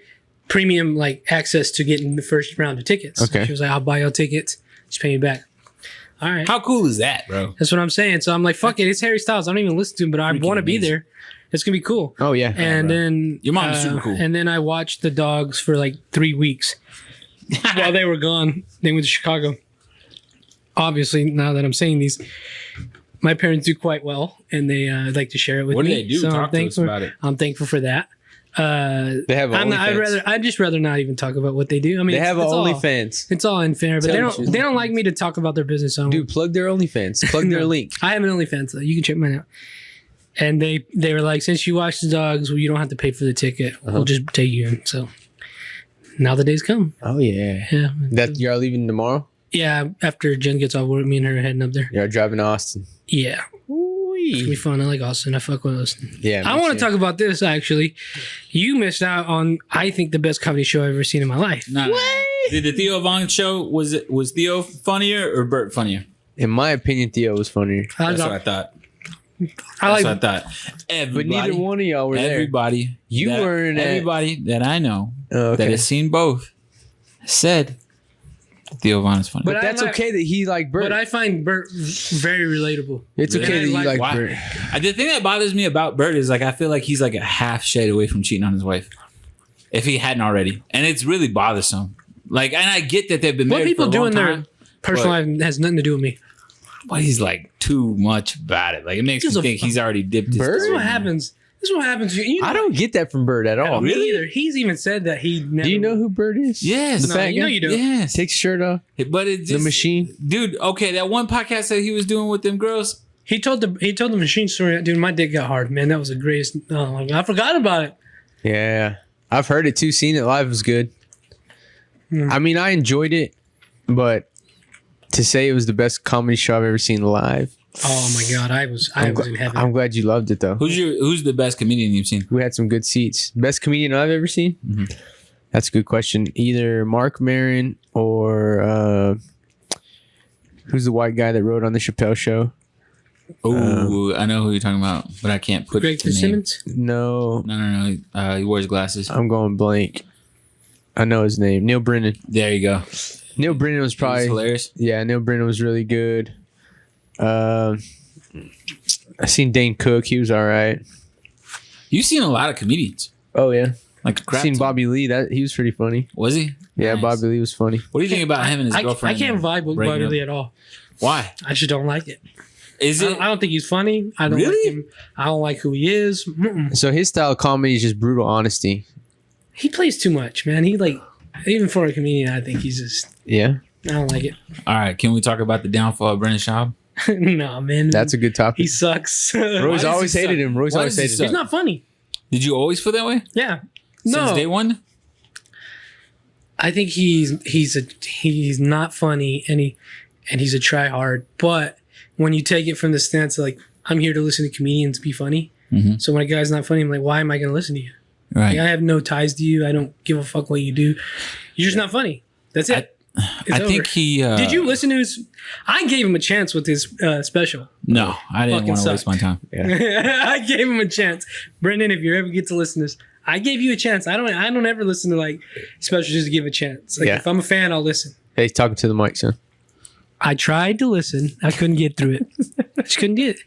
[SPEAKER 3] premium access to getting the first round of tickets.
[SPEAKER 2] Okay.
[SPEAKER 3] She was like, "I'll buy your tickets. Just pay me back." All right.
[SPEAKER 4] how cool is that, bro?
[SPEAKER 3] That's what I'm saying. So I'm like, fuck it. It's Harry Styles. I don't even listen to him, but I
[SPEAKER 4] Freaking
[SPEAKER 3] want to be
[SPEAKER 4] amazing.
[SPEAKER 3] there. It's going to be cool.
[SPEAKER 2] Oh yeah.
[SPEAKER 3] And then
[SPEAKER 4] Your mom's super cool.
[SPEAKER 3] And then I watched the Dogs for like 3 weeks while they were gone. They went to Chicago. Obviously, now that I'm saying these, my parents do quite well, and they like to share it with
[SPEAKER 4] What do
[SPEAKER 3] me.
[SPEAKER 4] they do?
[SPEAKER 3] So
[SPEAKER 4] Talk to us about it.
[SPEAKER 3] I'm thankful for that.
[SPEAKER 2] They have OnlyFans.
[SPEAKER 3] I'd just rather not even talk about what they do. I mean,
[SPEAKER 2] They have
[SPEAKER 3] it's all-
[SPEAKER 2] OnlyFans.
[SPEAKER 3] It's all unfair, but
[SPEAKER 2] Tell
[SPEAKER 3] they
[SPEAKER 2] the
[SPEAKER 3] don't.
[SPEAKER 2] truth.
[SPEAKER 3] They don't like me to talk about their business. So
[SPEAKER 2] Dude, plug their OnlyFans. Plug their
[SPEAKER 3] No.
[SPEAKER 2] link.
[SPEAKER 3] I have an OnlyFans though. You can check mine out. And they were like, since you watch the Dogs, well, you don't have to pay for the ticket. We'll just take you in. So now the day's come.
[SPEAKER 2] Oh yeah.
[SPEAKER 3] Yeah.
[SPEAKER 2] That y'all leaving tomorrow?
[SPEAKER 3] Yeah. After Jen gets off work, me and her are heading up there.
[SPEAKER 2] Y'all driving to Austin.
[SPEAKER 3] Yeah. It's gonna be fun. I like Austin. I fuck with Austin.
[SPEAKER 2] Yeah.
[SPEAKER 3] I want to talk about this actually. You missed out on, I think, the best comedy show I've ever seen in my life.
[SPEAKER 4] Nah, Did the Theo Von show was Theo funnier or Bert funnier?
[SPEAKER 2] In my opinion, Theo was funnier.
[SPEAKER 3] I,
[SPEAKER 4] That's what I thought.
[SPEAKER 3] I
[SPEAKER 4] That's
[SPEAKER 3] like.
[SPEAKER 4] what I thought.
[SPEAKER 2] But
[SPEAKER 4] Everybody,
[SPEAKER 2] neither one of y'all were there.
[SPEAKER 4] everybody,
[SPEAKER 2] You
[SPEAKER 4] that-
[SPEAKER 2] weren't at-
[SPEAKER 4] Everybody that I know
[SPEAKER 2] Oh, okay.
[SPEAKER 4] that has seen both said Theo Von is funny.
[SPEAKER 3] But
[SPEAKER 2] But that's
[SPEAKER 3] I like-
[SPEAKER 2] okay that he liked Bert.
[SPEAKER 3] But I find Bert very relatable.
[SPEAKER 2] It's okay that
[SPEAKER 3] And
[SPEAKER 2] you
[SPEAKER 3] I
[SPEAKER 2] like
[SPEAKER 4] Why?
[SPEAKER 2] Bert.
[SPEAKER 4] The thing that bothers me about Bert is like I feel like he's like a half shade away from cheating on his wife, if he hadn't already, and it's really bothersome. Like, and I get that they've been
[SPEAKER 3] What
[SPEAKER 4] married
[SPEAKER 3] people
[SPEAKER 4] for a
[SPEAKER 3] do
[SPEAKER 4] long
[SPEAKER 3] in their
[SPEAKER 4] time,
[SPEAKER 3] personal life has nothing to do with me.
[SPEAKER 4] but he's like too much about it. Like it makes
[SPEAKER 3] Gives
[SPEAKER 4] me
[SPEAKER 3] a
[SPEAKER 4] think
[SPEAKER 3] fuck.
[SPEAKER 4] he's already dipped his
[SPEAKER 2] Bert?
[SPEAKER 3] This is
[SPEAKER 4] toe
[SPEAKER 3] what
[SPEAKER 4] in there.
[SPEAKER 3] happens. This is what happens. You know,
[SPEAKER 2] I don't get that from Bert at all.
[SPEAKER 3] Me either. He's even said that he never.
[SPEAKER 2] Do you know who Bert is?
[SPEAKER 4] Yes,
[SPEAKER 2] The fat
[SPEAKER 3] you know
[SPEAKER 2] guy?
[SPEAKER 3] you do.
[SPEAKER 4] yes.
[SPEAKER 2] Takes his shirt off.
[SPEAKER 4] But it just
[SPEAKER 2] The machine.
[SPEAKER 4] dude. Okay, that one podcast that he was doing with them girls.
[SPEAKER 3] He told the machine story. Dude, my dick got hard, man. That was the greatest. Oh, my God, I forgot about it.
[SPEAKER 2] Yeah. I've heard it too. Seen it live was good. I mean, I enjoyed it, but to say it was the best comedy show I've ever seen live,
[SPEAKER 3] Oh my God, I was in heaven.
[SPEAKER 2] I'm glad you loved it though.
[SPEAKER 4] Who's the best comedian you've seen?
[SPEAKER 2] We had some good seats. Best comedian I've ever seen?
[SPEAKER 4] Mhm.
[SPEAKER 2] That's a good question. Either Mark Maron or who's the white guy that wrote on the Chappelle Show?
[SPEAKER 4] Oh, I know who you're talking about, but I can't put
[SPEAKER 3] Greg
[SPEAKER 4] the name.
[SPEAKER 3] Fitzsimmons.
[SPEAKER 2] No,
[SPEAKER 4] No. He wears glasses.
[SPEAKER 2] I'm going blank. I know his name. Neil Brennan.
[SPEAKER 4] There you go.
[SPEAKER 2] Neil Brennan was
[SPEAKER 4] He's
[SPEAKER 2] probably
[SPEAKER 4] hilarious.
[SPEAKER 2] yeah. Neil Brennan was really good. I seen Dane Cook. He was all right.
[SPEAKER 4] You've seen a lot of comedians,
[SPEAKER 2] Oh yeah.
[SPEAKER 4] like a
[SPEAKER 2] I
[SPEAKER 4] crap
[SPEAKER 2] seen
[SPEAKER 4] ton.
[SPEAKER 2] Bobby Lee. That he was pretty funny.
[SPEAKER 4] Was he?
[SPEAKER 2] Yeah,
[SPEAKER 4] Nice.
[SPEAKER 2] Bobby Lee was funny.
[SPEAKER 4] What do you think about him and his
[SPEAKER 3] I
[SPEAKER 4] girlfriend?
[SPEAKER 3] can't vibe with
[SPEAKER 4] breaking
[SPEAKER 3] Bobby
[SPEAKER 4] up?
[SPEAKER 3] Lee at all.
[SPEAKER 4] Why?
[SPEAKER 3] I just don't like it.
[SPEAKER 4] Is it?
[SPEAKER 3] I don't think he's funny. I don't
[SPEAKER 4] Really?
[SPEAKER 3] like him. I don't like who he is. Mm-mm.
[SPEAKER 2] So his style of comedy is just brutal honesty.
[SPEAKER 3] He plays too much, man. He even for a comedian, I think he's just.
[SPEAKER 2] Yeah,
[SPEAKER 3] I don't like it.
[SPEAKER 4] All right. Can we talk about the downfall of Brendan Schaub?
[SPEAKER 3] No, man.
[SPEAKER 2] that's a good topic.
[SPEAKER 3] he sucks.
[SPEAKER 2] Roy's
[SPEAKER 4] does
[SPEAKER 2] always
[SPEAKER 4] he
[SPEAKER 2] hated
[SPEAKER 4] suck?
[SPEAKER 2] him. Roy's
[SPEAKER 4] Why
[SPEAKER 2] always
[SPEAKER 4] does he
[SPEAKER 2] hated
[SPEAKER 4] suck?
[SPEAKER 2] him.
[SPEAKER 3] He's not funny.
[SPEAKER 4] Did you always feel that way?
[SPEAKER 3] Yeah.
[SPEAKER 4] Since day one?
[SPEAKER 3] I think he's not funny and he's a try hard. But when you take it from the stance of like, I'm here to listen to comedians be funny.
[SPEAKER 4] Mhm.
[SPEAKER 3] So when a guy's not funny, I'm like, why am I going to listen to you?
[SPEAKER 4] Right.
[SPEAKER 3] Like, I have no ties to you. I don't give a fuck what you do. You're just not funny. That's it. It's
[SPEAKER 4] I
[SPEAKER 3] over.
[SPEAKER 4] think he.
[SPEAKER 3] Did you listen to his? I gave him a chance with his special.
[SPEAKER 4] No, I didn't
[SPEAKER 3] Fucking
[SPEAKER 4] want to waste
[SPEAKER 3] sucked.
[SPEAKER 4] my time.
[SPEAKER 3] I gave him a chance. Brendan, if you ever get to listen to this, I gave you a chance. I don't ever listen to like specials just to give a chance. Like
[SPEAKER 2] Yeah.
[SPEAKER 3] if I'm a fan, I'll listen.
[SPEAKER 2] Hey, talking to the mic, son.
[SPEAKER 3] I tried to listen. I couldn't get through it. I just couldn't get it.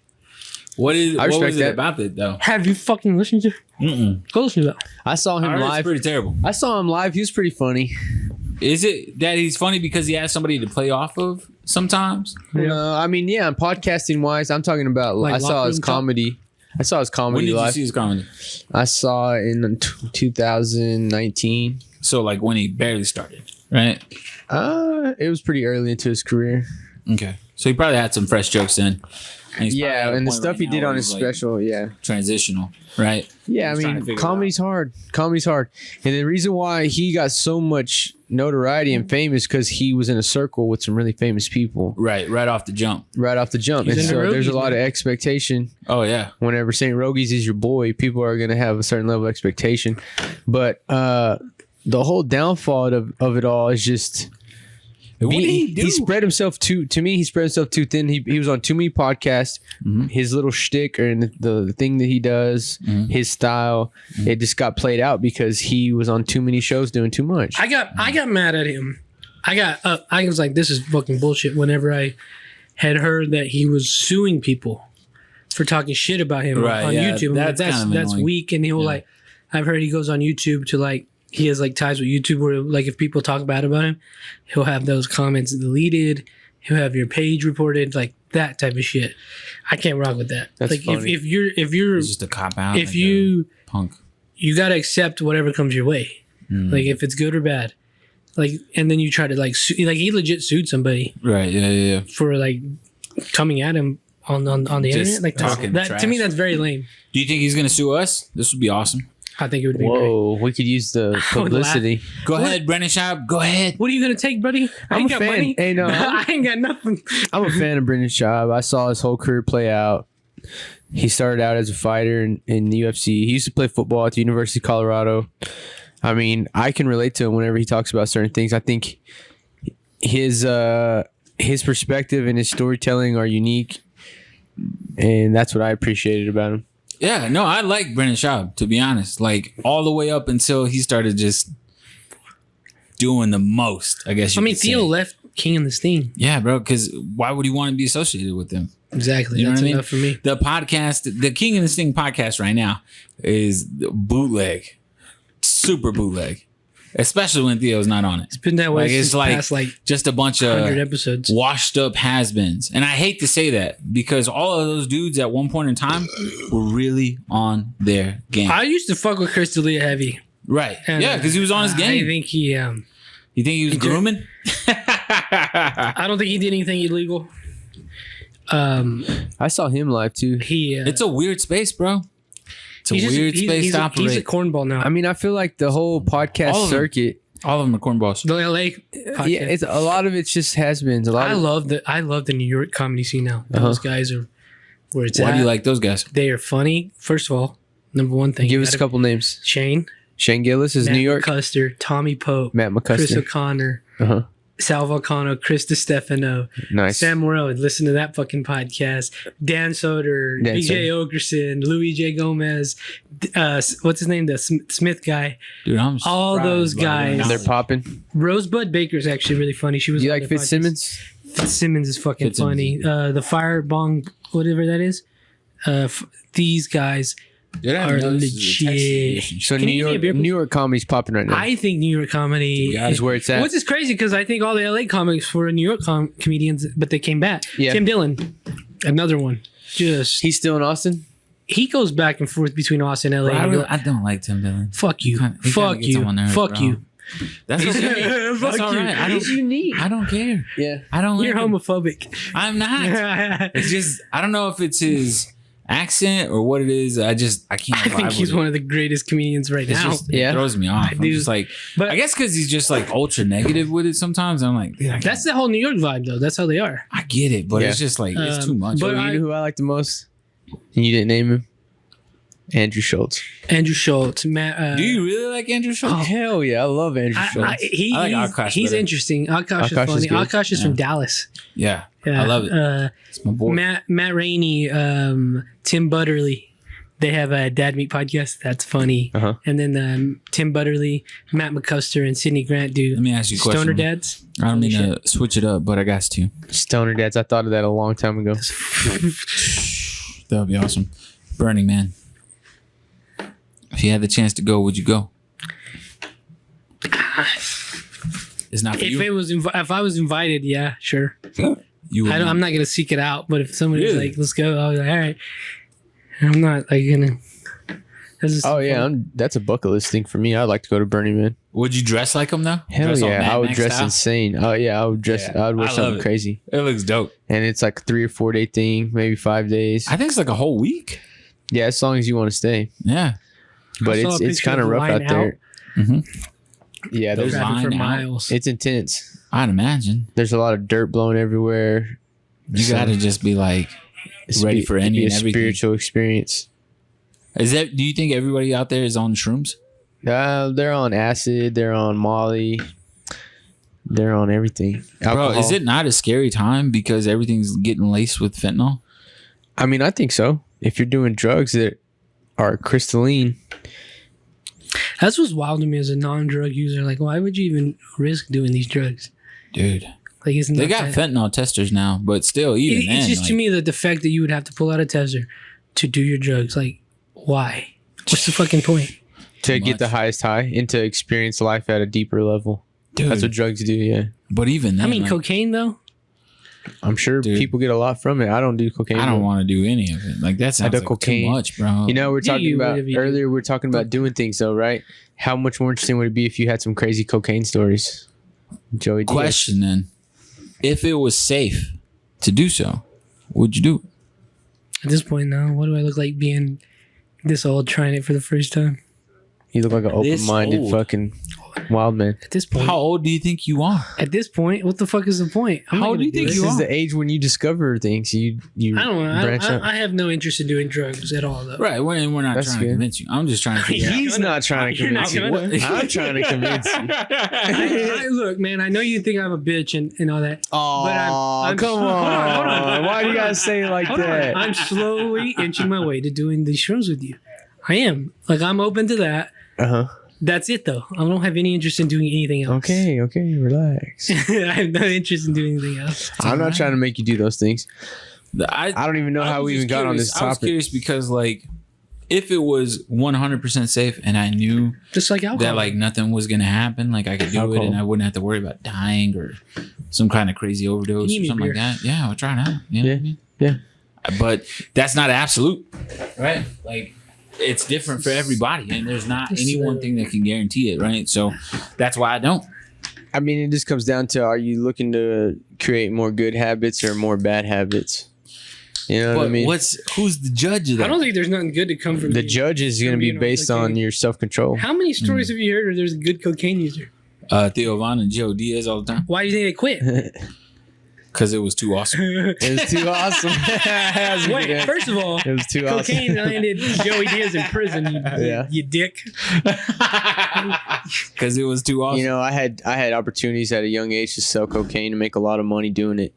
[SPEAKER 4] What
[SPEAKER 2] I
[SPEAKER 4] was
[SPEAKER 2] respect
[SPEAKER 4] it
[SPEAKER 2] that.
[SPEAKER 4] about it though?
[SPEAKER 3] Have you fucking listened to? Go listen to that.
[SPEAKER 2] I saw him
[SPEAKER 4] I heard it's
[SPEAKER 2] live.
[SPEAKER 4] pretty terrible.
[SPEAKER 2] I saw him live. He was pretty funny.
[SPEAKER 4] Is it that he's funny because he has somebody to play off of sometimes?
[SPEAKER 2] No, I mean, yeah, podcasting wise, I'm talking about.
[SPEAKER 3] Like
[SPEAKER 2] I saw
[SPEAKER 3] locker
[SPEAKER 2] his
[SPEAKER 3] room talk?
[SPEAKER 2] comedy. I saw his
[SPEAKER 4] When
[SPEAKER 2] comedy
[SPEAKER 4] did you
[SPEAKER 2] live.
[SPEAKER 4] see his comedy?
[SPEAKER 2] I saw it in 2019.
[SPEAKER 4] So like when he barely started, right?
[SPEAKER 2] It was pretty early into his career.
[SPEAKER 4] Okay. So he probably had some fresh jokes then. he's probably at a
[SPEAKER 2] and the
[SPEAKER 4] point
[SPEAKER 2] stuff
[SPEAKER 4] right
[SPEAKER 2] he
[SPEAKER 4] now
[SPEAKER 2] did
[SPEAKER 4] where
[SPEAKER 2] on his
[SPEAKER 4] he's, like,
[SPEAKER 2] special,
[SPEAKER 4] transitional, right?
[SPEAKER 2] Yeah, I
[SPEAKER 4] He's trying to
[SPEAKER 2] mean,
[SPEAKER 4] figure it
[SPEAKER 2] comedy's hard. Comedy's hard. And the reason why he got so much notoriety and fame is because he was in a circle with some really famous people
[SPEAKER 4] Right off the jump.
[SPEAKER 2] right off the jump.
[SPEAKER 3] He's
[SPEAKER 2] And
[SPEAKER 3] into
[SPEAKER 2] so there's a
[SPEAKER 3] Rogies,
[SPEAKER 2] lot of
[SPEAKER 3] man.
[SPEAKER 2] expectation.
[SPEAKER 4] Oh yeah,
[SPEAKER 2] Whenever St. Rogies is your boy, people are going to have a certain level of expectation. But the whole downfall of it all is just...
[SPEAKER 4] what did he do?
[SPEAKER 2] He spread himself too thin. He was on too many podcasts. His little shtick or the thing that he does, his style, it just got played out because he was on too many shows doing too much.
[SPEAKER 3] I got mad at him. I was like, this is fucking bullshit. Whenever I had heard that he was suing people for talking shit about him
[SPEAKER 4] Right,
[SPEAKER 3] on
[SPEAKER 4] yeah,
[SPEAKER 3] YouTube, I'm like,
[SPEAKER 4] that's kind of
[SPEAKER 3] that's
[SPEAKER 4] annoying.
[SPEAKER 3] weak. And he'll like, I've heard he goes on YouTube to like, he has like ties with YouTube where like if people talk bad about him, he'll have those comments deleted. He'll have your page reported, like that type of shit. I can't rock with that.
[SPEAKER 2] That's
[SPEAKER 3] like
[SPEAKER 2] funny.
[SPEAKER 3] if you're
[SPEAKER 4] It's just a cop out.
[SPEAKER 3] if
[SPEAKER 4] like
[SPEAKER 3] you
[SPEAKER 4] a punk.
[SPEAKER 3] you gotta accept whatever comes your way. Like if it's good or bad. Like and then you try to like sue, like he legit sued somebody
[SPEAKER 4] Right. Yeah.
[SPEAKER 3] for like coming at him on the
[SPEAKER 4] Just
[SPEAKER 3] internet. Like
[SPEAKER 4] talking
[SPEAKER 3] that to me
[SPEAKER 4] trash.
[SPEAKER 3] that's very lame.
[SPEAKER 4] Do you think he's gonna sue us? This would be awesome.
[SPEAKER 3] I think it would be great.
[SPEAKER 2] Whoa, we could use the
[SPEAKER 3] I would laugh.
[SPEAKER 2] publicity.
[SPEAKER 4] Go ahead, Brennan Schaub. Go ahead.
[SPEAKER 3] What are you gonna take, buddy? I
[SPEAKER 2] I'm
[SPEAKER 3] ain't
[SPEAKER 2] a
[SPEAKER 3] got
[SPEAKER 2] fan.
[SPEAKER 3] money.
[SPEAKER 2] Hey, no,
[SPEAKER 3] I ain't got nothing.
[SPEAKER 2] I'm a fan of Brendan Schaub. I saw his whole career play out. He started out as a fighter in the UFC. He used to play football at the University of Colorado. I mean, I can relate to him whenever he talks about certain things. I think his perspective and his storytelling are unique, and that's what I appreciated about him.
[SPEAKER 4] Yeah, no, I like Brennan Schaub, to be honest. Like all the way up until he started just doing the most, I guess you
[SPEAKER 3] I mean,
[SPEAKER 4] could say.
[SPEAKER 3] Theo left King and the Sting.
[SPEAKER 4] Yeah, bro, because why would he want to be associated with them?
[SPEAKER 3] Exactly.
[SPEAKER 4] You know
[SPEAKER 3] That's
[SPEAKER 4] what I mean?
[SPEAKER 3] enough for me.
[SPEAKER 4] The podcast, the King and the Sting podcast right now is bootleg. Super bootleg. Especially when Theo's not on it.
[SPEAKER 3] It's been that way
[SPEAKER 4] Like,
[SPEAKER 3] since
[SPEAKER 4] it's
[SPEAKER 3] the
[SPEAKER 4] like
[SPEAKER 3] past like
[SPEAKER 4] just a bunch
[SPEAKER 3] 100
[SPEAKER 4] of
[SPEAKER 3] episodes.
[SPEAKER 4] washed up has-beens. And I hate to say that because all of those dudes at one point in time were really on their game.
[SPEAKER 3] I used to fuck with Chris D'Elia heavy.
[SPEAKER 4] Right.
[SPEAKER 3] And,
[SPEAKER 4] Yeah, because he was on his game.
[SPEAKER 3] I think he
[SPEAKER 4] You think he was grooming?
[SPEAKER 3] I don't think he did anything illegal.
[SPEAKER 2] I saw him live too.
[SPEAKER 3] He
[SPEAKER 4] It's a weird space, bro. It's a weird space to operate.
[SPEAKER 3] He's a cornball now.
[SPEAKER 2] I mean, I feel like the whole podcast
[SPEAKER 4] All of them.
[SPEAKER 2] circuit.
[SPEAKER 4] All of them are cornballs.
[SPEAKER 3] the LA podcast.
[SPEAKER 2] Yeah, it's a lot of it's just has-beens. A lot.
[SPEAKER 3] I love the New York comedy scene now.
[SPEAKER 2] Uh-huh.
[SPEAKER 3] Those guys are where it's
[SPEAKER 4] Why
[SPEAKER 3] at.
[SPEAKER 4] do you like those guys?
[SPEAKER 3] They are funny. First of all, number one thing.
[SPEAKER 2] Give
[SPEAKER 3] you
[SPEAKER 2] us a
[SPEAKER 3] gotta-
[SPEAKER 2] couple names.
[SPEAKER 3] Shane,
[SPEAKER 2] Shane Gillis is
[SPEAKER 3] Matt
[SPEAKER 2] New York.
[SPEAKER 3] McCuster, Tommy Pope,
[SPEAKER 2] Matt
[SPEAKER 3] Chris
[SPEAKER 2] McCuster.
[SPEAKER 3] O'Connor,
[SPEAKER 2] Uh-huh.
[SPEAKER 3] Sal Volcano, Chris DiStefano,
[SPEAKER 2] Nice.
[SPEAKER 3] Sam Morrell. Listen to that fucking podcast. Dan Soder,
[SPEAKER 2] Dan
[SPEAKER 3] BJ Ogerson, Louis J. Gomez, what's his name? The Smith guy.
[SPEAKER 4] Dude, I'm
[SPEAKER 3] All
[SPEAKER 4] surprised
[SPEAKER 3] those
[SPEAKER 4] by their
[SPEAKER 3] guys.
[SPEAKER 2] They're
[SPEAKER 4] knowledge.
[SPEAKER 2] popping.
[SPEAKER 3] Rosebud Baker's actually really funny. She was.
[SPEAKER 2] Do you
[SPEAKER 3] on
[SPEAKER 2] like
[SPEAKER 3] the podcast.
[SPEAKER 2] Fitzsimmons?
[SPEAKER 3] Fitzsimmons is fucking
[SPEAKER 4] Fitzsimmons.
[SPEAKER 3] funny. The Fire Bong, whatever that is. These guys
[SPEAKER 4] Dude, I
[SPEAKER 3] are
[SPEAKER 4] didn't know this was a Texas
[SPEAKER 3] legit.
[SPEAKER 4] edition.
[SPEAKER 2] So
[SPEAKER 3] Can
[SPEAKER 2] New
[SPEAKER 3] you give me a
[SPEAKER 2] York,
[SPEAKER 3] beer, please?
[SPEAKER 2] New York comedy's popping right now.
[SPEAKER 3] I think New York comedy
[SPEAKER 4] got
[SPEAKER 2] is where it's at.
[SPEAKER 3] What's is crazy because I think all the LA comics were New York comedians, but they came back.
[SPEAKER 2] Yeah.
[SPEAKER 3] Tim Dillon, another one. Just
[SPEAKER 2] He's still in Austin.
[SPEAKER 3] he goes back and forth between Austin and LA.
[SPEAKER 4] Bro, I,
[SPEAKER 3] and
[SPEAKER 4] really,
[SPEAKER 3] you're
[SPEAKER 4] I don't like Tim Dillon.
[SPEAKER 3] like, fuck you,
[SPEAKER 4] He kinda
[SPEAKER 3] fuck
[SPEAKER 4] gets on my
[SPEAKER 3] you,
[SPEAKER 4] nerves,
[SPEAKER 3] fuck
[SPEAKER 4] bro.
[SPEAKER 3] you.
[SPEAKER 4] That's okay. That's
[SPEAKER 3] Fuck
[SPEAKER 4] all
[SPEAKER 3] you.
[SPEAKER 4] right. I don't,
[SPEAKER 2] unique.
[SPEAKER 4] I don't care.
[SPEAKER 2] Yeah.
[SPEAKER 4] I don't like
[SPEAKER 3] You're
[SPEAKER 4] him.
[SPEAKER 3] homophobic.
[SPEAKER 4] I'm not. It's just I don't know if it's his accent or what it is. I can't.
[SPEAKER 3] I think
[SPEAKER 4] vibe
[SPEAKER 3] he's
[SPEAKER 4] with
[SPEAKER 3] one of the greatest comedians right
[SPEAKER 4] It's
[SPEAKER 3] now.
[SPEAKER 4] just,
[SPEAKER 2] Yeah.
[SPEAKER 4] it throws me off. I'm
[SPEAKER 3] Dude.
[SPEAKER 4] just like,
[SPEAKER 3] But-
[SPEAKER 4] I guess because he's just like ultra negative with it sometimes. I'm like, dude,
[SPEAKER 3] That's the whole New York vibe, though. That's how they are.
[SPEAKER 4] I get it, but it's
[SPEAKER 2] Yeah.
[SPEAKER 4] just like it's too much.
[SPEAKER 3] but
[SPEAKER 2] You
[SPEAKER 3] I-
[SPEAKER 2] know who I like the most? And you didn't name him? Andrew Schultz.
[SPEAKER 3] Andrew Schultz, Matt.
[SPEAKER 4] Do you really like Andrew Schultz?
[SPEAKER 2] Oh, hell yeah. I love Andrew Schultz.
[SPEAKER 4] I like Akash
[SPEAKER 3] he's
[SPEAKER 4] better.
[SPEAKER 3] interesting. Akash is
[SPEAKER 2] Akash is
[SPEAKER 3] funny.
[SPEAKER 2] good.
[SPEAKER 3] Akash is from Dallas.
[SPEAKER 4] Yeah,
[SPEAKER 3] Yeah.
[SPEAKER 4] I love it. It's my boy.
[SPEAKER 3] Matt Rainey, Tim Butterly. They have a Dad Meat podcast. That's funny.
[SPEAKER 2] Uh-huh.
[SPEAKER 3] And then Tim Butterly, Matt McCuster, and Sidney Grant do
[SPEAKER 4] Let me ask you a question.
[SPEAKER 3] Stoner Dads.
[SPEAKER 4] I don't mean
[SPEAKER 3] Holy
[SPEAKER 4] to switch it up, but I got to.
[SPEAKER 2] Stoner Dads. I thought of that a long time ago.
[SPEAKER 4] That would be awesome. Burning Man. If you had the chance to go, would you go? It's not for
[SPEAKER 3] If
[SPEAKER 4] you.
[SPEAKER 3] it was, if I was invited, yeah, sure.
[SPEAKER 4] You would
[SPEAKER 3] I'm not gonna seek it out. But if somebody was
[SPEAKER 4] Really?
[SPEAKER 3] like, "Let's go," I was like, "All right." I'm not like gonna.
[SPEAKER 2] Oh yeah, that's a bucket list thing for me. I'd like to go to Burning Man.
[SPEAKER 4] Would you dress like him though?
[SPEAKER 2] Hell
[SPEAKER 4] Dress all
[SPEAKER 2] yeah,
[SPEAKER 4] Mad
[SPEAKER 2] I would
[SPEAKER 4] Max
[SPEAKER 2] dress
[SPEAKER 4] style?
[SPEAKER 2] insane. Oh yeah, I would dress.
[SPEAKER 4] Yeah,
[SPEAKER 2] I would wear
[SPEAKER 4] I love
[SPEAKER 2] something
[SPEAKER 4] it.
[SPEAKER 2] crazy.
[SPEAKER 4] It looks dope.
[SPEAKER 2] And it's like a 3 or 4 day thing, maybe 5 days.
[SPEAKER 4] I think it's like a whole week.
[SPEAKER 2] Yeah, as long as you want to stay.
[SPEAKER 4] Yeah.
[SPEAKER 2] But
[SPEAKER 3] I saw a
[SPEAKER 2] it's
[SPEAKER 3] picture
[SPEAKER 2] kind of
[SPEAKER 3] of
[SPEAKER 2] rough
[SPEAKER 3] Line
[SPEAKER 2] out there. Yeah,
[SPEAKER 4] Those
[SPEAKER 2] there's
[SPEAKER 3] Traffic for
[SPEAKER 4] line out.
[SPEAKER 3] miles.
[SPEAKER 2] it's intense.
[SPEAKER 4] I'd imagine.
[SPEAKER 2] There's a lot of dirt blowing everywhere.
[SPEAKER 4] You got to just be like ready for
[SPEAKER 2] it'd
[SPEAKER 4] any
[SPEAKER 2] be a
[SPEAKER 4] and everything.
[SPEAKER 2] spiritual experience.
[SPEAKER 4] Do you think everybody out there is on shrooms?
[SPEAKER 2] They're on acid. They're on Molly. They're on everything. Alcohol.
[SPEAKER 4] Bro, is it not a scary time because everything's getting laced with fentanyl?
[SPEAKER 2] I mean, I think so. If you're doing drugs that are crystalline,
[SPEAKER 3] That's what's wild to me as a non-drug user. Like, why would you even risk doing these drugs?
[SPEAKER 4] Dude.
[SPEAKER 3] Like, isn't
[SPEAKER 4] They
[SPEAKER 3] that
[SPEAKER 4] got fentanyl testers now, but still, even then.
[SPEAKER 3] it's just
[SPEAKER 4] like,
[SPEAKER 3] to me that the fact that you would have to pull out a tester to do your drugs, like, why? What's the fucking point?
[SPEAKER 2] to
[SPEAKER 4] Too
[SPEAKER 2] get the
[SPEAKER 4] much.
[SPEAKER 2] highest high and to experience life at a deeper level.
[SPEAKER 4] dude,
[SPEAKER 2] That's what drugs do. Yeah,
[SPEAKER 4] but even then,
[SPEAKER 3] I mean,
[SPEAKER 4] like,
[SPEAKER 3] cocaine though.
[SPEAKER 2] I'm sure
[SPEAKER 4] Dude.
[SPEAKER 2] people get a lot from it. I don't do cocaine.
[SPEAKER 4] I don't
[SPEAKER 2] but-
[SPEAKER 4] want to do any of it. Like, that sounds
[SPEAKER 2] do
[SPEAKER 4] like
[SPEAKER 2] cocaine.
[SPEAKER 4] too much, bro.
[SPEAKER 2] You know, we're
[SPEAKER 3] Do
[SPEAKER 2] talking
[SPEAKER 3] you?
[SPEAKER 2] about
[SPEAKER 3] Whatever you do.
[SPEAKER 2] earlier. We're talking about doing things, though, right? How much more interesting would it be if you had some crazy cocaine stories, Joey? Diaz?
[SPEAKER 4] Question then. If it was safe to do so, would you do it?
[SPEAKER 3] At this point now, what do I look like being this old trying it for the first time?
[SPEAKER 2] You look like an
[SPEAKER 4] This
[SPEAKER 2] open-minded
[SPEAKER 4] old.
[SPEAKER 2] fucking wild man.
[SPEAKER 3] At this point,
[SPEAKER 4] How old do you think you are?
[SPEAKER 3] at this point, what the fuck is the point? I'm not
[SPEAKER 4] How old
[SPEAKER 3] gonna
[SPEAKER 4] do you think
[SPEAKER 3] it.
[SPEAKER 2] This
[SPEAKER 4] you
[SPEAKER 2] is
[SPEAKER 4] are?
[SPEAKER 2] the age when you discover things. You
[SPEAKER 3] I don't know.
[SPEAKER 2] branch out.
[SPEAKER 3] I have no interest in doing drugs at all, though.
[SPEAKER 4] Right, we're not
[SPEAKER 2] That's
[SPEAKER 4] trying to
[SPEAKER 2] good.
[SPEAKER 4] convince you. I'm just trying to figure out.
[SPEAKER 2] He's not trying to
[SPEAKER 3] You're not
[SPEAKER 2] convince you.
[SPEAKER 3] gonna.
[SPEAKER 2] I'm trying to convince you.
[SPEAKER 3] Look, man, I know you think I'm a bitch and all that.
[SPEAKER 2] Oh,
[SPEAKER 3] I'm-
[SPEAKER 2] come
[SPEAKER 3] hold
[SPEAKER 2] on.
[SPEAKER 3] on.
[SPEAKER 2] Why do you guys say it like
[SPEAKER 3] Hold on.
[SPEAKER 2] that?
[SPEAKER 3] I'm slowly inching my way to doing these shrooms with you. I am. Like, I'm open to that.
[SPEAKER 2] Uh-huh.
[SPEAKER 3] That's it, though. I don't have any interest in doing anything else.
[SPEAKER 2] Okay, relax.
[SPEAKER 3] I have no interest in doing anything else.
[SPEAKER 2] I'm not trying to make you do those things.
[SPEAKER 4] I
[SPEAKER 2] I don't even know how
[SPEAKER 4] was
[SPEAKER 2] we even
[SPEAKER 4] just
[SPEAKER 2] got on
[SPEAKER 4] curious.
[SPEAKER 2] this
[SPEAKER 4] I was
[SPEAKER 2] topic.
[SPEAKER 4] curious because, like, if it was 100% safe and I knew
[SPEAKER 3] Just like alcohol.
[SPEAKER 4] that, like, nothing was going to happen, like, I could do it
[SPEAKER 2] Alcohol.
[SPEAKER 4] and I wouldn't have to worry about dying or some kind of crazy overdose
[SPEAKER 3] Give
[SPEAKER 4] or
[SPEAKER 3] me a
[SPEAKER 4] something like
[SPEAKER 3] beer.
[SPEAKER 4] that. Yeah, we'll try it out. You know what I mean?
[SPEAKER 2] Yeah.
[SPEAKER 4] But that's not absolute, right? Like, it's different for everybody, and there's not any one thing that can guarantee it, right? So that's why I don't.
[SPEAKER 2] I mean, it just comes down to, are you looking to create more good habits or more bad habits? You know what I
[SPEAKER 4] But
[SPEAKER 2] mean?
[SPEAKER 4] who's the judge of that?
[SPEAKER 3] I don't think there's nothing good to come from
[SPEAKER 2] The
[SPEAKER 3] you.
[SPEAKER 2] judge is going to be
[SPEAKER 3] being on
[SPEAKER 2] based on
[SPEAKER 3] cocaine.
[SPEAKER 2] your self-control.
[SPEAKER 3] How many stories have you heard where there's a good cocaine user?
[SPEAKER 4] Theo Von and Joe Diaz all the time
[SPEAKER 3] Why do you think they quit?
[SPEAKER 4] because it was too awesome.
[SPEAKER 2] It was too awesome. That was a good
[SPEAKER 3] Wait,
[SPEAKER 2] answer.
[SPEAKER 3] first of all,
[SPEAKER 2] It was too
[SPEAKER 3] cocaine
[SPEAKER 2] awesome.
[SPEAKER 3] landed Joey Diaz in prison.
[SPEAKER 2] Yeah.
[SPEAKER 3] You dick.
[SPEAKER 4] Because it was too awesome.
[SPEAKER 2] You know, I had opportunities at a young age to sell cocaine and make a lot of money doing it,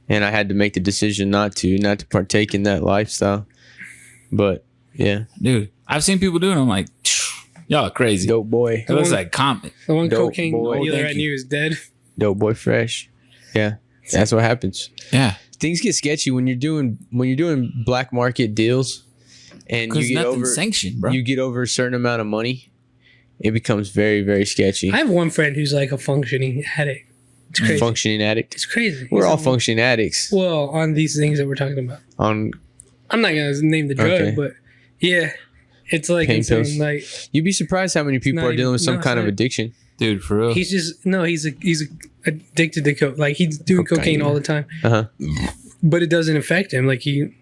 [SPEAKER 2] and I had to make the decision not to partake in that lifestyle. But yeah,
[SPEAKER 4] Dude, I've seen people doing it. I'm like, y'all are crazy.
[SPEAKER 2] dope boy,
[SPEAKER 4] It looks like comic.
[SPEAKER 3] The one
[SPEAKER 2] Dope
[SPEAKER 3] cocaine
[SPEAKER 2] boy.
[SPEAKER 3] dealer
[SPEAKER 4] Thank
[SPEAKER 3] I
[SPEAKER 4] you.
[SPEAKER 3] knew is dead.
[SPEAKER 2] dope boy, fresh. Yeah, that's what happens.
[SPEAKER 4] Yeah.
[SPEAKER 2] Things get sketchy when you're doing black market deals, and
[SPEAKER 4] Because
[SPEAKER 2] you get
[SPEAKER 4] nothing's
[SPEAKER 2] over
[SPEAKER 4] sanctioned, bro.
[SPEAKER 2] you get over a certain amount of money. It becomes very, very sketchy.
[SPEAKER 3] I have one friend who's like a functioning addict. It's crazy.
[SPEAKER 2] Functioning addict.
[SPEAKER 3] It's crazy.
[SPEAKER 2] We're
[SPEAKER 3] He's
[SPEAKER 2] all
[SPEAKER 3] on-
[SPEAKER 2] functioning addicts.
[SPEAKER 3] Well, on these things that we're talking about.
[SPEAKER 2] On
[SPEAKER 3] I'm not gonna name the drug,
[SPEAKER 2] Okay.
[SPEAKER 3] but yeah, it's like
[SPEAKER 2] Pain
[SPEAKER 3] insane.
[SPEAKER 2] pills.
[SPEAKER 3] Like
[SPEAKER 2] you'd be surprised how many people
[SPEAKER 3] not
[SPEAKER 2] are dealing with
[SPEAKER 3] even-
[SPEAKER 2] some
[SPEAKER 3] no,
[SPEAKER 2] kind
[SPEAKER 3] it's
[SPEAKER 2] of
[SPEAKER 3] not.
[SPEAKER 2] addiction.
[SPEAKER 4] Dude, for real.
[SPEAKER 3] he's addicted to coke. Like he's doing cocaine
[SPEAKER 2] Cocaine.
[SPEAKER 3] all the time,
[SPEAKER 2] Uh huh.
[SPEAKER 3] but it doesn't affect him. Like he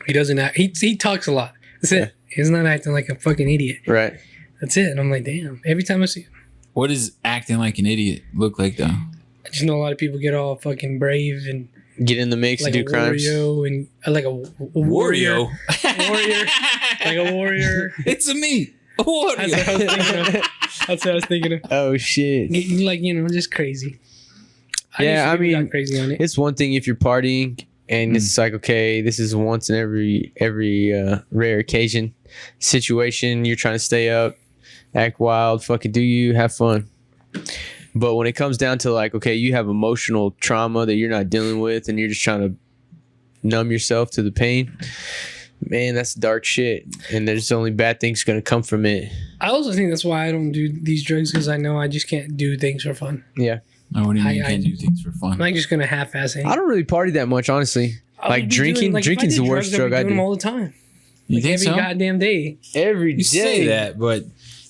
[SPEAKER 3] doesn't act. He talks a lot. That's it. He's not acting like a fucking idiot.
[SPEAKER 2] Right.
[SPEAKER 3] That's it. And I'm like, damn. Every time I see him,
[SPEAKER 4] What does acting like an idiot look like, though?
[SPEAKER 3] I just know a lot of people get all fucking brave and
[SPEAKER 2] Get in the mix
[SPEAKER 3] like
[SPEAKER 2] and
[SPEAKER 3] a
[SPEAKER 2] do crimes.
[SPEAKER 3] Wario and like a warrior, warrior, like a warrior.
[SPEAKER 4] It's a me. A
[SPEAKER 3] That's what I
[SPEAKER 4] warrior.
[SPEAKER 3] was thinking of. That's what I was thinking of.
[SPEAKER 2] Oh shit.
[SPEAKER 3] Like, just crazy.
[SPEAKER 2] Yeah, I
[SPEAKER 3] used to be
[SPEAKER 2] mean,
[SPEAKER 3] crazy on it.
[SPEAKER 2] It's one thing if you're partying and it's like, okay, this is once in every rare occasion situation. You're trying to stay up, act wild, fucking do you, have fun. But when it comes down to like, okay, you have emotional trauma that you're not dealing with and you're just trying to numb yourself to the pain, man, that's dark shit. And there's only bad things going to come from it.
[SPEAKER 3] I also think that's why I don't do these drugs, because I know I just can't do things for fun.
[SPEAKER 2] Yeah.
[SPEAKER 4] Oh, what do you mean you
[SPEAKER 3] I-
[SPEAKER 4] can't do things for fun?
[SPEAKER 3] I'm like just gonna half-ass it.
[SPEAKER 2] I don't really party that much, honestly.
[SPEAKER 3] I
[SPEAKER 2] Like
[SPEAKER 3] would be
[SPEAKER 2] drinking,
[SPEAKER 3] doing- like, if I
[SPEAKER 2] drinking's
[SPEAKER 3] did
[SPEAKER 2] the worst
[SPEAKER 3] drugs,
[SPEAKER 2] drug I
[SPEAKER 3] I'd be doing them
[SPEAKER 2] do.
[SPEAKER 3] all the time.
[SPEAKER 4] You think
[SPEAKER 3] every
[SPEAKER 4] so?
[SPEAKER 3] goddamn day.
[SPEAKER 2] Every
[SPEAKER 4] You
[SPEAKER 2] day.
[SPEAKER 4] say that, but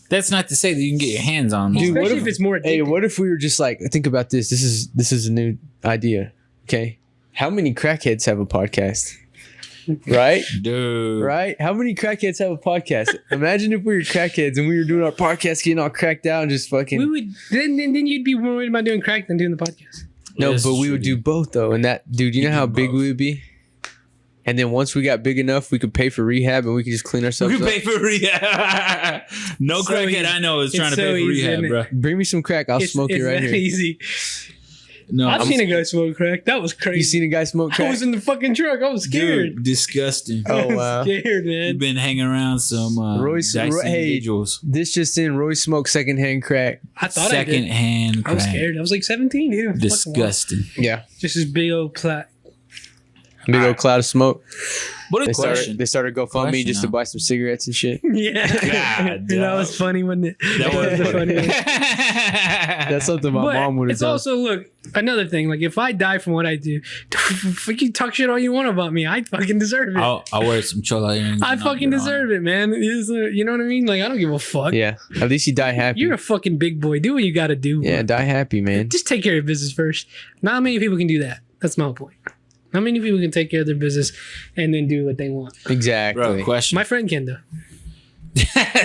[SPEAKER 4] that's not to say that you can get your hands on them.
[SPEAKER 2] Dude,
[SPEAKER 3] Especially if it's more addictive.
[SPEAKER 2] Hey, what if we were just like, think about this. This is a new idea. Okay. How many crackheads have a podcast? Right?
[SPEAKER 4] Dude.
[SPEAKER 2] Right? How many crackheads have a podcast? Imagine if we were crackheads and we were doing our podcast, getting all cracked out and just fucking.
[SPEAKER 3] We would then you'd be more worried about doing crack than doing the podcast.
[SPEAKER 2] No,
[SPEAKER 4] That's
[SPEAKER 2] but we
[SPEAKER 4] true,
[SPEAKER 2] would do
[SPEAKER 4] dude.
[SPEAKER 2] both though. And that, dude, you know how
[SPEAKER 4] do
[SPEAKER 2] big
[SPEAKER 4] both.
[SPEAKER 2] we would be? And then once we got big enough, we could pay for rehab and we could just clean ourselves
[SPEAKER 4] We
[SPEAKER 2] up.
[SPEAKER 4] pay for rehab. No
[SPEAKER 3] So
[SPEAKER 4] crackhead
[SPEAKER 3] easy.
[SPEAKER 4] I know is
[SPEAKER 3] It's
[SPEAKER 4] trying to
[SPEAKER 3] so
[SPEAKER 4] pay for
[SPEAKER 3] easy,
[SPEAKER 4] rehab,
[SPEAKER 3] isn't it?
[SPEAKER 4] bro.
[SPEAKER 2] Bring me some crack. I'll smoke it right
[SPEAKER 3] that
[SPEAKER 2] here.
[SPEAKER 3] easy.
[SPEAKER 4] No,
[SPEAKER 3] I've
[SPEAKER 4] I'm
[SPEAKER 3] seen a guy smoke crack. That was crazy.
[SPEAKER 2] You seen a guy smoke
[SPEAKER 3] I
[SPEAKER 2] crack?
[SPEAKER 3] was in the fucking truck. I was scared.
[SPEAKER 4] Dude, disgusting.
[SPEAKER 2] Oh,
[SPEAKER 3] I was
[SPEAKER 2] wow.
[SPEAKER 3] scared,
[SPEAKER 4] You've
[SPEAKER 3] man.
[SPEAKER 4] been hanging around some
[SPEAKER 2] Royce-
[SPEAKER 4] dicey
[SPEAKER 2] hey,
[SPEAKER 4] individuals.
[SPEAKER 2] This just in, Roy smoked secondhand crack.
[SPEAKER 3] I thought I did.
[SPEAKER 4] Second-hand
[SPEAKER 3] I was
[SPEAKER 4] crack.
[SPEAKER 3] scared. I was like 17, dude. It was fucking wild.
[SPEAKER 4] Disgusting.
[SPEAKER 2] Yeah.
[SPEAKER 3] Just this big old plat.
[SPEAKER 2] Big old cloud of smoke.
[SPEAKER 4] What a
[SPEAKER 2] They
[SPEAKER 4] question.
[SPEAKER 2] started GoFundMe
[SPEAKER 4] Question
[SPEAKER 2] just to
[SPEAKER 4] now.
[SPEAKER 2] buy some cigarettes and shit.
[SPEAKER 3] Yeah.
[SPEAKER 4] God,
[SPEAKER 3] That was funny, wasn't it?
[SPEAKER 4] That was
[SPEAKER 3] a funny one.
[SPEAKER 2] That's something my
[SPEAKER 3] But
[SPEAKER 2] mom would have
[SPEAKER 3] it's
[SPEAKER 2] done.
[SPEAKER 3] also, look, another thing. Like, if I die from what I do, fucking talk shit all you want about me. I fucking deserve it.
[SPEAKER 4] I'll wear some chola earrings.
[SPEAKER 3] I fucking deserve it, man. You know what I mean? Like, I don't give a fuck.
[SPEAKER 2] Yeah. At least you die happy.
[SPEAKER 3] You're a fucking big boy. Do what you got to do.
[SPEAKER 2] Yeah, die happy, man.
[SPEAKER 3] Just take care of your business first. Not many people can do that. That's my point. Not many people can take care of their business and then do what they want.
[SPEAKER 2] Exactly.
[SPEAKER 4] Bro, question.
[SPEAKER 3] My friend can, though.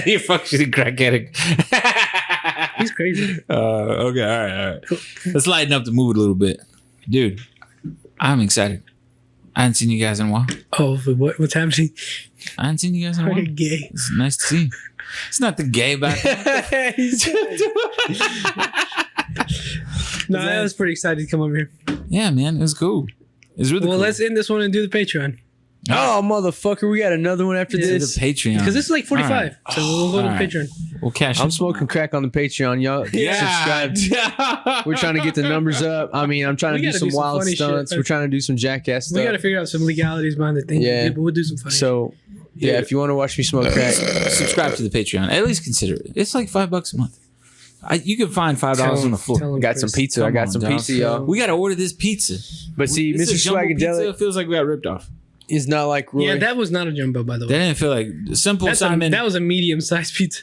[SPEAKER 4] You're fucking crack addict.
[SPEAKER 3] He's crazy.
[SPEAKER 4] Okay, all right. Let's lighten up the mood a little bit. Dude, I'm excited. I haven't seen you guys in a while.
[SPEAKER 3] Oh, but what's happening?
[SPEAKER 4] I haven't seen you guys in a while.
[SPEAKER 3] You're gay.
[SPEAKER 4] It's nice to see. It's not the gay back.
[SPEAKER 3] No, I was pretty excited to come over here.
[SPEAKER 4] Yeah, man, it was cool. It's really
[SPEAKER 3] Well,
[SPEAKER 4] cool.
[SPEAKER 3] let's end this one and do the Patreon.
[SPEAKER 2] Oh, motherfucker. We got another one after
[SPEAKER 4] to the
[SPEAKER 2] this.
[SPEAKER 4] Patreon.
[SPEAKER 3] Because this is like 45.
[SPEAKER 4] All right.
[SPEAKER 3] So we'll go to the
[SPEAKER 4] All right.
[SPEAKER 3] Patreon.
[SPEAKER 4] We'll cash
[SPEAKER 2] I'm
[SPEAKER 4] it.
[SPEAKER 2] smoking crack on the Patreon. Y'all subscribe. We're trying to get the numbers up. I mean, I'm trying
[SPEAKER 3] We
[SPEAKER 2] to do
[SPEAKER 3] gotta
[SPEAKER 2] some
[SPEAKER 3] do some
[SPEAKER 2] wild
[SPEAKER 3] funny shit.
[SPEAKER 2] stunts. We're trying to do some jackass
[SPEAKER 3] We got to
[SPEAKER 2] stuff.
[SPEAKER 3] figure out some legalities behind the thing.
[SPEAKER 2] Yeah.
[SPEAKER 3] But we'll do some funny
[SPEAKER 2] So, yeah, if you want to watch me smoke crack,
[SPEAKER 4] Subscribe to the Patreon. At least consider it. It's like $5 a month. You can find $5
[SPEAKER 3] Tell
[SPEAKER 4] on the
[SPEAKER 3] him-
[SPEAKER 4] floor.
[SPEAKER 3] tell him,
[SPEAKER 2] got some
[SPEAKER 3] Chris.
[SPEAKER 2] pizza. I
[SPEAKER 4] Come
[SPEAKER 2] got
[SPEAKER 4] on,
[SPEAKER 2] some
[SPEAKER 4] dog.
[SPEAKER 2] pizza, y'all.
[SPEAKER 4] We got to order this pizza.
[SPEAKER 2] But see,
[SPEAKER 4] This
[SPEAKER 2] Mr.
[SPEAKER 4] is jumbo pizza.
[SPEAKER 2] Swagadellic
[SPEAKER 4] It feels like we got ripped off.
[SPEAKER 2] is not like Roy.
[SPEAKER 3] Yeah, that was not a jumbo, by the
[SPEAKER 4] That
[SPEAKER 3] way.
[SPEAKER 4] didn't feel like simple Simon.
[SPEAKER 3] That was a medium-sized pizza.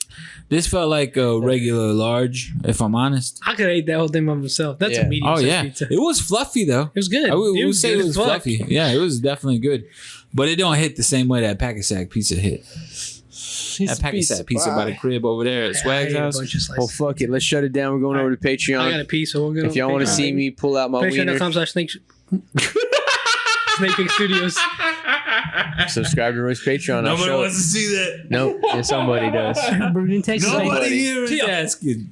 [SPEAKER 4] This felt like a regular large, if I'm honest.
[SPEAKER 3] I could have ate that whole thing by myself. That's
[SPEAKER 2] Yeah.
[SPEAKER 3] a medium-sized
[SPEAKER 4] Oh yeah,
[SPEAKER 3] pizza.
[SPEAKER 4] it was fluffy though.
[SPEAKER 3] It was good.
[SPEAKER 4] I would
[SPEAKER 3] It was
[SPEAKER 4] say
[SPEAKER 3] good
[SPEAKER 4] it
[SPEAKER 3] as
[SPEAKER 4] was
[SPEAKER 3] fuck.
[SPEAKER 4] fluffy. Yeah, it was definitely good, but it don't hit the same way that Pack-a-Sack pizza hit. That Pack-a-Sack pizza by the crib over there at
[SPEAKER 3] I
[SPEAKER 4] Swag's
[SPEAKER 3] ate a
[SPEAKER 4] house.
[SPEAKER 3] bunch of
[SPEAKER 2] Well,
[SPEAKER 3] slices.
[SPEAKER 2] fuck it. Let's shut it down. We're going over to
[SPEAKER 3] I got
[SPEAKER 2] Patreon.
[SPEAKER 3] a piece, so we'll get
[SPEAKER 2] If y'all want to see me pull out my wiener,
[SPEAKER 3] Patreon.com/snake Snake Pig Studios.
[SPEAKER 2] subscribe to Roy's Patreon. I'll
[SPEAKER 4] Nobody
[SPEAKER 2] show
[SPEAKER 4] wants
[SPEAKER 2] it.
[SPEAKER 4] to see that.
[SPEAKER 2] No, yeah, somebody does.
[SPEAKER 3] Burden, Texas.
[SPEAKER 4] Nobody
[SPEAKER 2] Somebody.
[SPEAKER 4] here is asking.